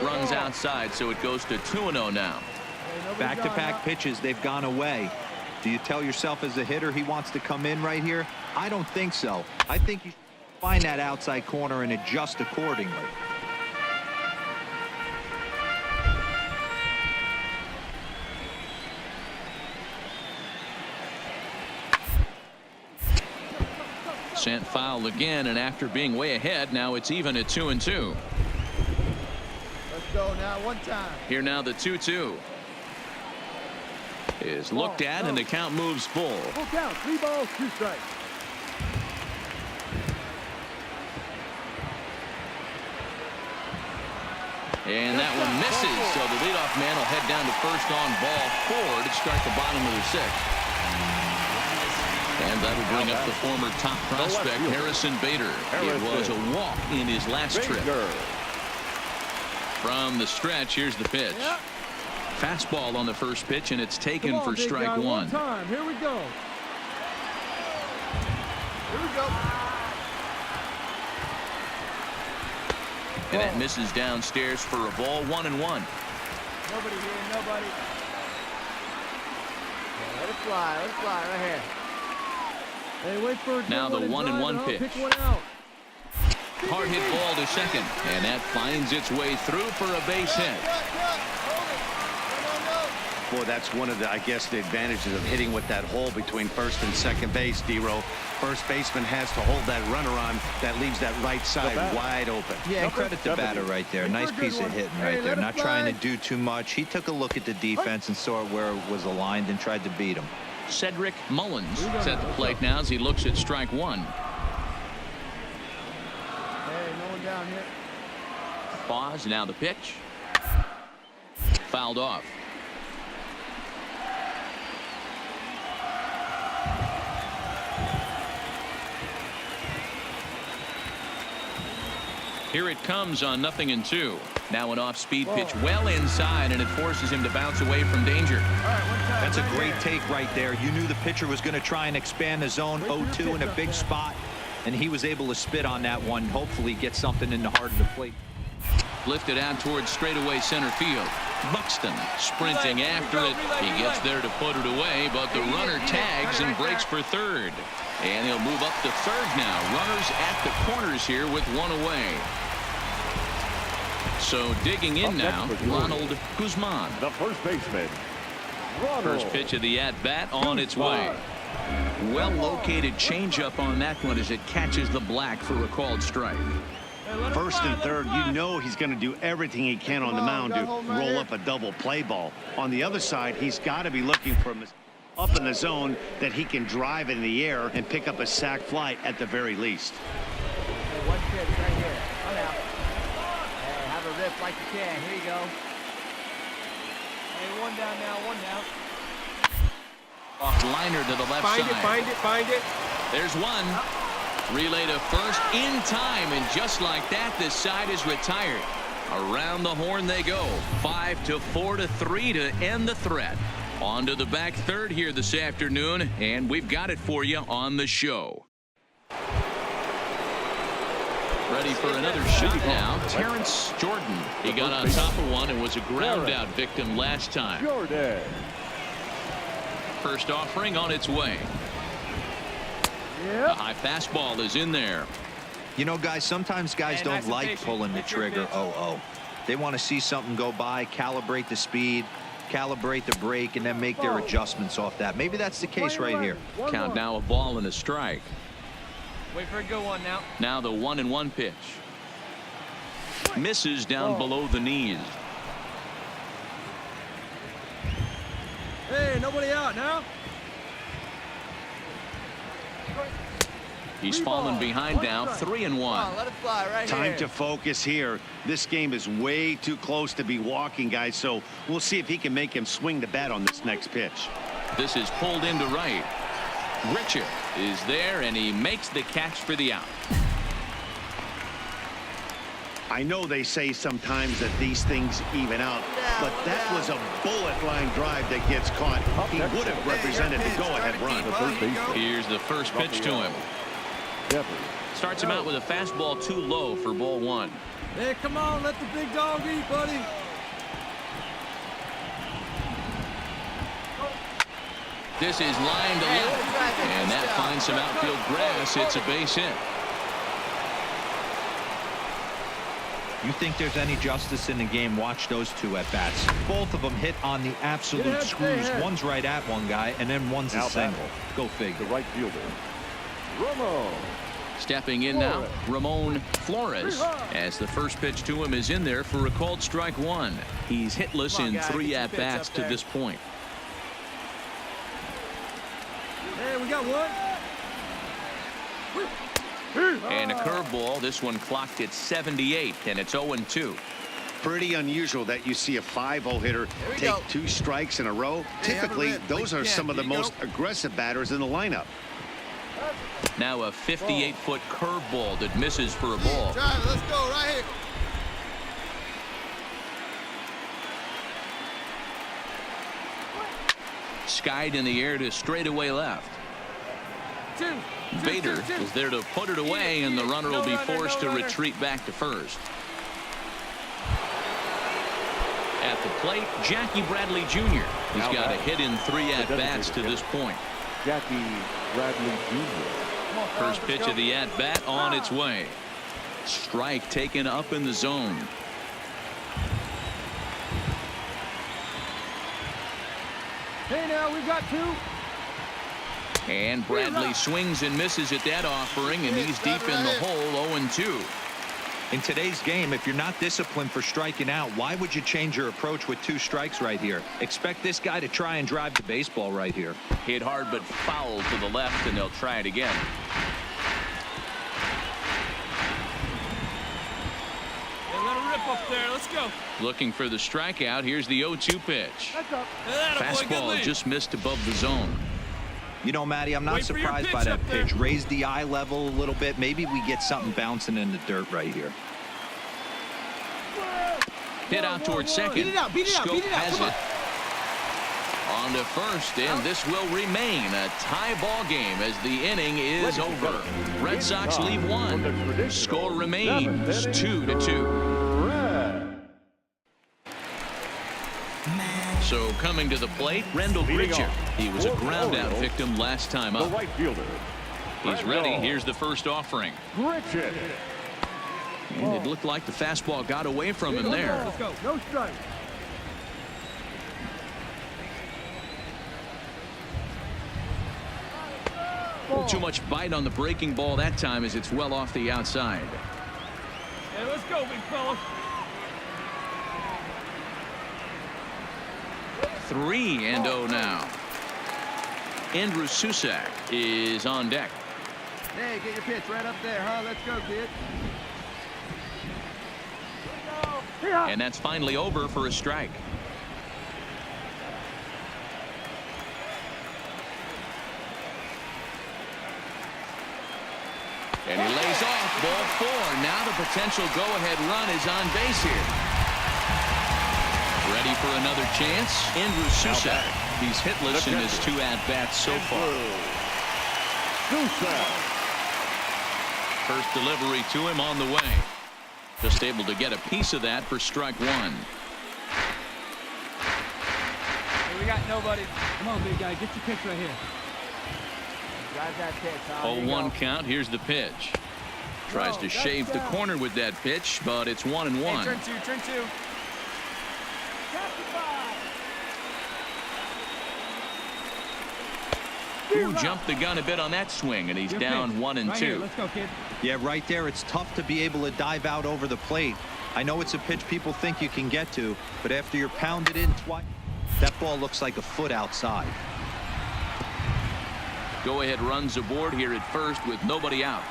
Runs outside, so it goes to 2-0 now. Back-to-back pitches, they've gone away. Do you tell yourself as a hitter he wants to come in right here? I don't think so. I think you should find that outside corner and adjust accordingly. Sent foul again, and after being way ahead, now it's even at 2-2. Let's go now, one time. Here now the 2-2 is looked at, and the count moves full. Full count, 3 balls, 2 strikes. And that one misses, so the leadoff man will head down to first on ball 4 to start the bottom of the 6th. And that'll bring up the former top prospect, Harrison Bader. It was a walk in his last trip. From the stretch, here's the pitch. Fastball on the first pitch, and it's taken for strike 1. Here we go. Here we go. And that misses downstairs for a ball, 1-1. Nobody here, nobody. Let it fly right here. Hey, wait for it. Now the 1-1 pitch. Pick one out. Hard hit ball to second, and that finds its way through for a base hit. Boy, that's one of the, I guess, the advantages of hitting with that hole between first and second base, D-Row. First baseman has to hold that runner on that leaves that right side wide open. Yeah, and credit the batter right there. Nice piece of hitting right there. Not trying to do too much. He took a look at the defense and saw where it was aligned and tried to beat him. Cedric Mullins is at the plate now as he looks at strike 1. Hey, no one down here. Pause, now the pitch. Fouled off. Here it comes on 0-2. Now an off-speed pitch well inside, and it forces him to bounce away from danger. That's a great take right there. You knew the pitcher was going to try and expand the zone. 0-2 in a big spot, and he was able to spit on that one. Hopefully get something in the heart of the plate. Lifted out towards straightaway center field. Buxton sprinting after it. He gets there to put it away, but the runner tags and breaks for third. And he'll move up to third now. Runners at the corners here with one away. So digging in now, Ronald Guzman. The first baseman. First pitch of the at-bat on its way. Well-located changeup on that one as it catches the black for a called strike. First and third, you know he's going to do everything he can on the mound to roll up a double play ball. On the other side, he's got to be looking for up in the zone that he can drive in the air and pick up a sac fly at the very least. One pitch right here. Come out. Hey, have a rip like you can. Here you go. Hey, one down now, one down. Off liner to the left side. Find it. There's one. Relay to first in time, and just like that, this side is retired. Around the horn they go. 5-4-3 to end the threat. On to the back third here this afternoon, and we've got it for you on the show. Ready for another shot now. Terrence Jordan. He got on top of one and was a ground out victim last time. First offering on its way. A high fastball is in there. You know, guys, sometimes guys don't like pulling the trigger. They want to see something go by, calibrate the speed, calibrate the brake, and then make their adjustments off that. Maybe that's the case right here. Count now, a ball and a strike. Wait for a good one now. Now the 1-1 pitch. Misses down below the knees. Hey, nobody out now. He's fallen behind now, 3-1. Let it fly right Time here. to focus here. This game is way too close to be walking, guys, so we'll see if he can make him swing the bat on this next pitch. This is pulled into right. Richard is there, and he makes the catch for the out. I know they say sometimes that these things even out, but that was a bullet line drive that gets caught. He would have represented the go-ahead run. Here's the first pitch to him. Starts him out with a fastball too low for ball one. Hey, come on, let the big dog eat, buddy. This is line to left, and that finds some outfield grass. It's a base hit. You think there's any justice in the game? Watch those two at bats. Both of them hit on the absolute screws. One's right at one guy, and then one's a single. Go figure. The right fielder, Romo. Stepping in now, Ramon Flores, as the first pitch to him is in there for a called strike one. He's hitless in 3 at-bats to this point. Hey, we got one. And a curveball. This one clocked at 78, and it's 0-2. Pretty unusual that you see a 5-0 hitter take 2 strikes in a row. Typically, those are some of the most aggressive batters in the lineup. Now a 58-foot curveball that misses for a ball. Drive, let's go right here. Skied in the air to straightaway left. Bader is there to put it away, and the runner will be forced to retreat back to first. At the plate, Jackie Bradley Jr. He's got a hit in 3 at-bats to this point. Jackie Bradley Jr. First pitch of the at-bat on its way. Strike taken up in the zone. Hey, now we've got 2. And Bradley swings and misses at that offering, and he's deep in the hole, 0-2. In today's game, if you're not disciplined for striking out, why would you change your approach with 2 strikes right here? Expect this guy to try and drive the baseball right here. Hit hard but foul to the left, and they'll try it again. Hey, let it rip up there. Let's go. Looking for the strikeout. Here's the 0-2 pitch. Fastball Boy, just missed above the zone. You know, Matty, I'm not surprised by that pitch. Raise the eye level a little bit. Maybe we get something bouncing in the dirt right here. Hit out towards second. Beat it out, beat it out, beat it out. Has it. On to first, and this will remain a tie ball game as the inning is over. Red Sox leave 1. Score remains 2-2. So coming to the plate, Rendell Pritchard. He was a ground out victim last time The up. right fielder. He's ready. Here's the first offering. Richard. And it looked like the fastball got away from him there. Let's go. No strike. Too much bite on the breaking ball that time as it's well off the outside. Hey, let's go, big fella. 3-0 now. Andrew Susak is on deck. Hey, get your pitch right up there, huh? Let's go, kid. And that's finally over for a strike. And he lays off ball 4. Now the potential go-ahead run is on base here. Ready for another chance? Andrew Susak. He's hitless in his 2 at-bats so far. First delivery to him on the way. Just able to get a piece of that for strike 1. Hey, we got nobody. Come on, big guy. Get your pitch right here. Drive that pitch, huh? 0-1 count. Here's the pitch. Tries to shave the corner with that pitch, but it's 1-1. Hey, turn 2, turn 2. Who jumped the gun a bit on that swing, and he's down 1-2. Let's go, kid. Yeah, right there. It's tough to be able to dive out over the plate. I know it's a pitch people think you can get to, but after you're pounded in twice, that ball looks like a foot outside. Go-ahead runs aboard here at first with nobody out.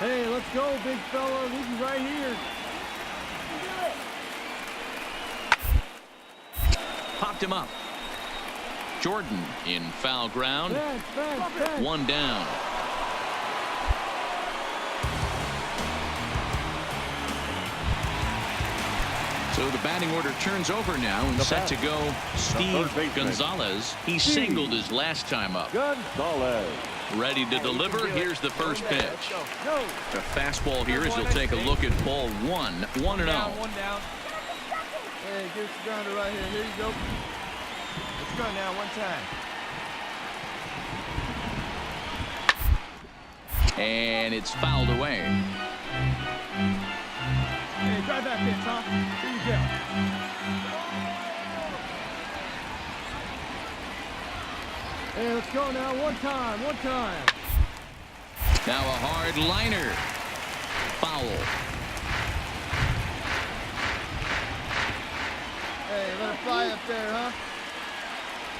Hey, let's go, big fella. This is right here. Popped him up. Jordan in foul ground. One down. So the batting order turns over now and set to go Steve Gonzalez. He singled his last time up. Gonzalez. Ready to deliver. Here's the first pitch. The fastball here as he'll take a look at ball 1. 1-0. One down. Hey, get your grounder right here. Here you go. Let's go now, one time. And it's fouled away. Hey, drive that pitch, huh? Here you go. Hey, let's go now. One time. Now a hard liner. Foul. Hey, let it fly up there, huh?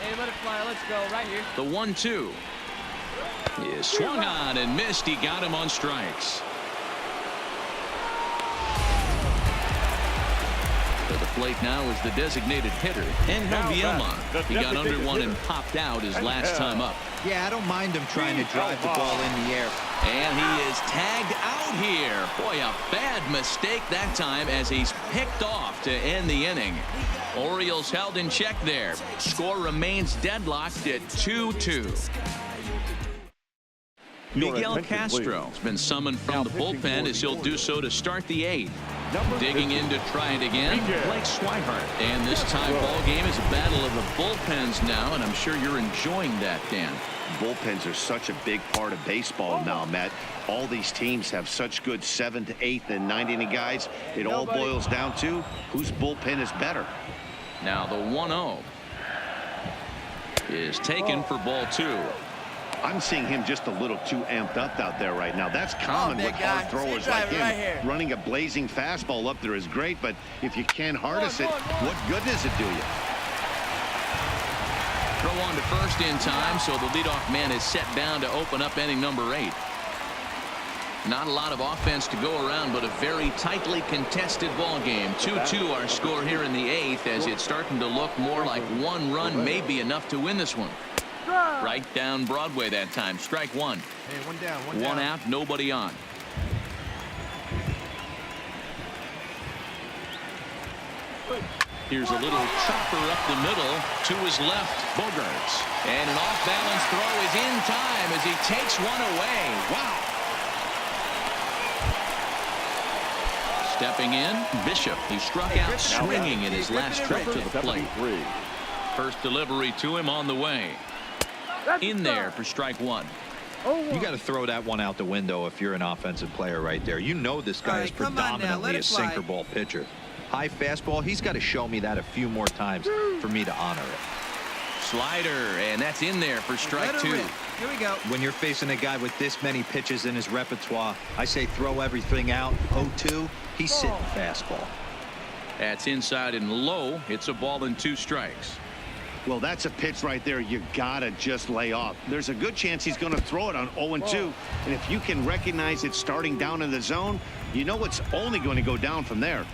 Hey, let it fly. Let's go right here. The 1-2 is swung on and missed. He got him on strikes. To the plate now is the designated hitter, Angel Bielma. He got under one and popped out his last time up. Yeah, I don't mind him trying to drive the ball in the air. And he is tagged out here. Boy, a bad mistake that time as he's picked off to end the inning. Orioles held in check there. Score remains deadlocked at 2-2. Miguel Castro has been summoned from the bullpen as he'll do so to start the 8th. Digging in to try it again, Blake Swihart. And this tie ball game is a battle of the bullpens now, and I'm sure you're enjoying that, Dan. Bullpens are such a big part of baseball now, Matt. All these teams have such good 7th, 8th, and 9th inning guys. It all boils down to whose bullpen is better. Now the 1-0 is taken for ball 2. I'm seeing him just a little too amped up out there right now. That's common with hard throwers like him. Running a blazing fastball up there is great, but if you can't harness it, what good does it do you? Throw on to first in time, so the leadoff man is set down to open up inning number 8. Not a lot of offense to go around, but a very tightly contested ball game. 2-2 our score here in the 8th, as it's starting to look more like one run may be enough to win this one. Right down Broadway that time. Strike 1. Hey, one down. One out, nobody on. Here's a little chopper up the middle to his left. Bogarts. And an off-balance throw is in time as he takes one away. Wow. Stepping in, Bishop. He struck out swinging in his last trip to the plate. First delivery to him on the way. In there for strike 1. You got to throw that one out the window if you're an offensive player right there. You know this guy is predominantly a sinker ball pitcher. High fastball, he's got to show me that a few more times for me to honor it. Slider, and that's in there for strike 2. Here we go. When you're facing a guy with this many pitches in his repertoire, I say throw everything out. 0-2, he's sitting fastball. That's inside and low. It's a ball and 2 strikes. Well, that's a pitch right there you gotta just lay off. There's a good chance he's going to throw it on 0-2. And if you can recognize it starting down in the zone, you know it's only going to go down from there.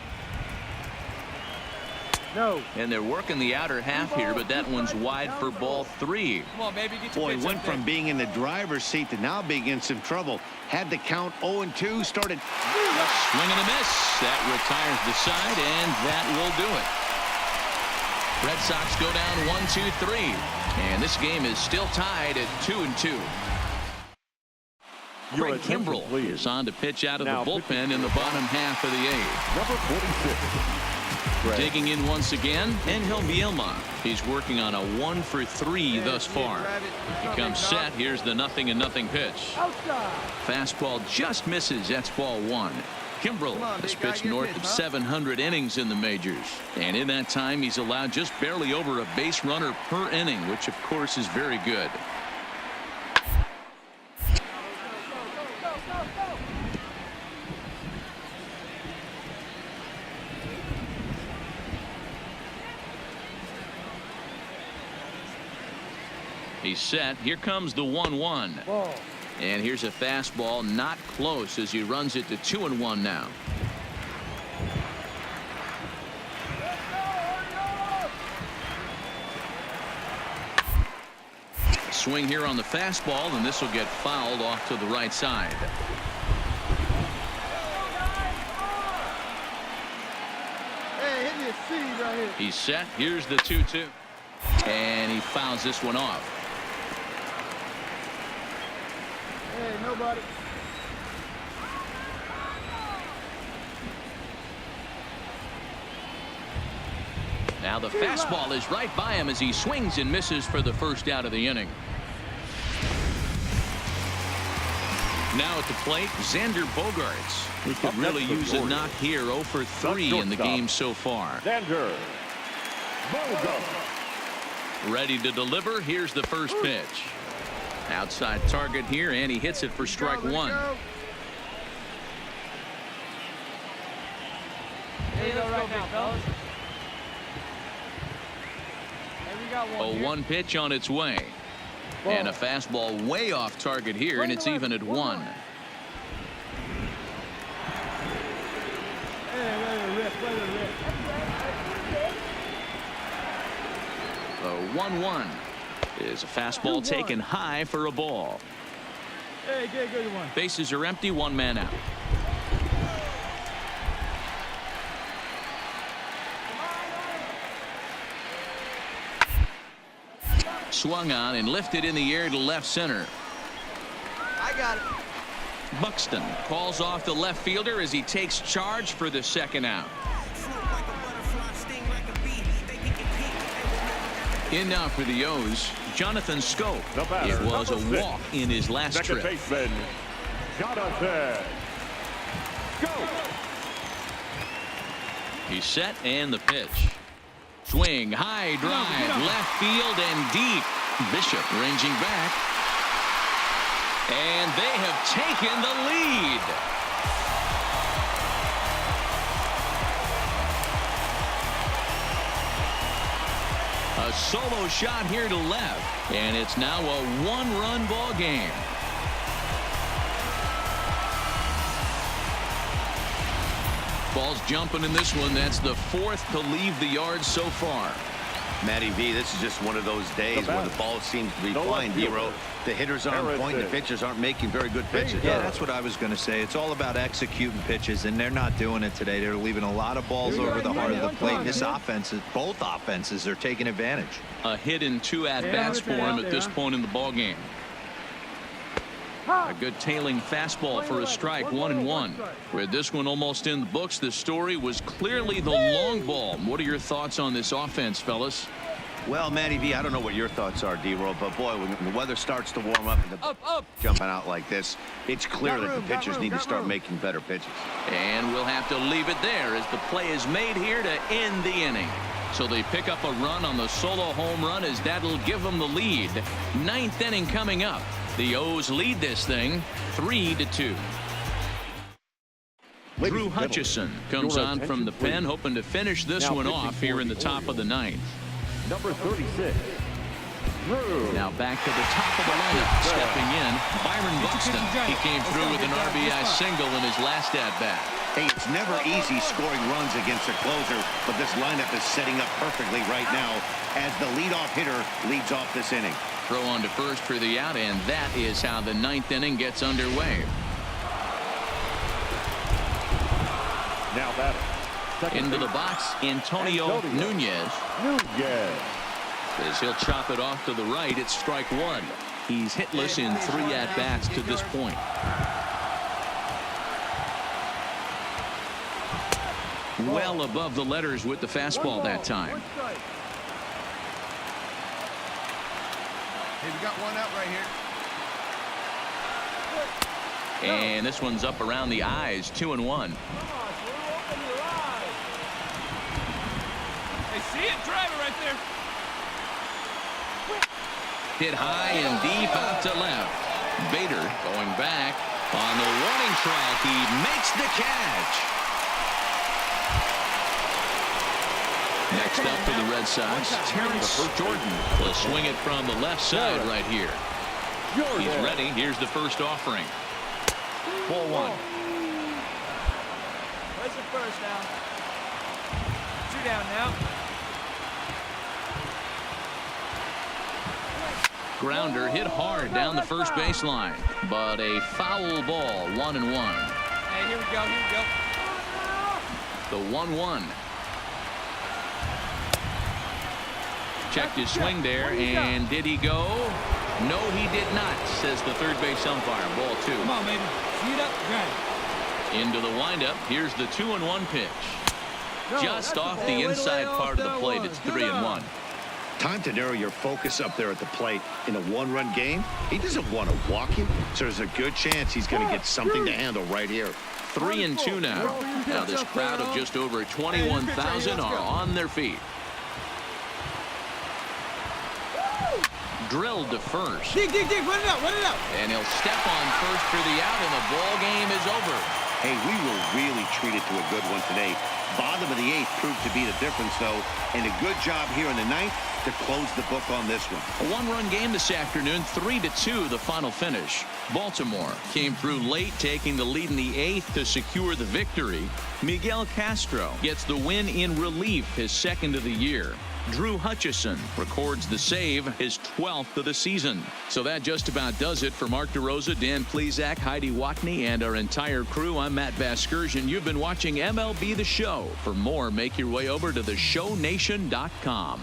No. And they're working the outer half here, but that one's wide for ball 3. Come on, baby, get your Boy, pitch went up there. from being in the driver's seat to now being in some trouble. Had the count 0-2, started. A swing and a miss. That retires the side, and that will do it. Red Sox go down 1-2-3, and this game is still tied at 2-2. Craig Kimbrell is on to pitch out of the bullpen in the bottom half of the 8th. Number 46. Digging in once again, Angel Bielma. He's working on a 1-for-3 thus far. He comes set. Here's the 0-0 pitch. Fastball just misses. That's ball 1. Kimbrell has pitched north of 700 innings in the majors, and in that time he's allowed just barely over a base runner per inning, which of course is very good. He's set. Here comes the 1-1. And here's a fastball not close as he runs it to 2-1 now. Swing here on the fastball, and this will get fouled off to the right side. Hey, hit me a seed right here. He's set. Here's the 2-2. And he fouls this one off. Hey, nobody. Now the fastball is right by him as he swings and misses for the first out of the inning. Now at the plate, Xander Bogaerts. He could really use a knock here. 0 for 3 in the game so far. Xander Bogaerts. Ready to deliver. Here's the first pitch. Outside target here, and he hits it for strike 1. There you go right now, fellas. Hey, we got one here. 0-1 pitch on its way. And a fastball way off target here, and it's even at 1. The 1-1 is a fastball taken high for a ball. Hey, good one. Bases are empty, 1 man out. Swung on and lifted in the air to left center. I got it. Buxton calls off the left fielder as he takes charge for the second out. In now for the O's, Jonathan Schoop. It was a walk in his last Second trip. baseman, Jonathan Schoop. He's set and the pitch. Swing, high drive, left field and deep. Bishop ranging back. And they have taken the lead. A solo shot here to left. And it's now a 1-run ball game. Ball's jumping in this one. That's the 4th to leave the yard so far. Matty V, this is just one of those days when the ball seems to be flying, Dero. The hitters aren't on point, the pitchers aren't making very good pitches. Yeah, that's what I was going to say. It's all about executing pitches, and they're not doing it today. They're leaving a lot of balls over the heart of the plate. This offense, both offenses are taking advantage. A hit in 2 at-bats for him at this point in the ball game. A good tailing fastball for a strike, 1-1. With this one almost in the books, the story was clearly the long ball. What are your thoughts on this offense, fellas? Well, Matty V, I don't know what your thoughts are, D-Roll, but boy, when the weather starts to warm up and the jumping out like this, it's clear that the pitchers need to start making better pitches. And we'll have to leave it there as the play is made here to end the inning. So they pick up a run on the solo home run as that'll give them the lead. 9th inning coming up. The O's lead this thing 3-2. Drew Hutchison comes on from the pen, hoping to finish this one off here in the top of the 9th. Number 36. Drew. Now back to the top of the lineup. Stepping in, Byron Buxton. He came through with an RBI single in his last at-bat. Hey, it's never easy scoring runs against a closer, but this lineup is setting up perfectly right now as the leadoff hitter leads off this inning. Throw on to first for the out, and that is how the 9th inning gets underway. Now batter. Into the box, Antonio Nunez. As he'll chop it off to the right, it's strike 1. He's hitless in 3 at-bats to this point. Well above the letters with the fastball that time. Hey, we got one out right here. And this one's up around the eyes, 2-1. Hey, see it? Drive it right there. Hit high and deep out to left. Bader going back on the warning track. He makes the catch. Next up for the Red Sox, Terrence Jordan will swing it from the left side right here. He's ready. Here's the first offering. Ball one. Where's the first now? 2 down now. Grounder hit hard down the first baseline, but a foul ball, 1-1. Hey, here we go, here we go. The 1-1. Checked his swing there, and did he go? No, he did not, says the third base umpire. Ball 2. Come on, baby. Shoot up, grab it. Into the windup. Here's the 2-1 pitch. Just off the inside part of the plate. It's 3-1. Time to narrow your focus up there at the plate. In a one-run game, he doesn't want to walk you, so there's a good chance he's going to get something to handle right here. 3-2 now. Now this crowd of just over 21,000 are on their feet. Drilled to first. Dig, run it out, And he'll step on first for the out, and the ball game is over. Hey, we were really treated to a good one today. Bottom of the 8th proved to be the difference, though, and a good job here in the 9th to close the book on this one. A one-run game this afternoon, 3-2 the final finish. Baltimore came through late, taking the lead in the 8th to secure the victory. Miguel Castro gets the win in relief, his 2nd of the year. Drew Hutchison records the save, his 12th of the season. So that just about does it for Mark DeRosa, Dan Plesac, Heidi Watney, and our entire crew. I'm Matt Vasgersian. You've been watching MLB The Show. For more, make your way over to theshownation.com.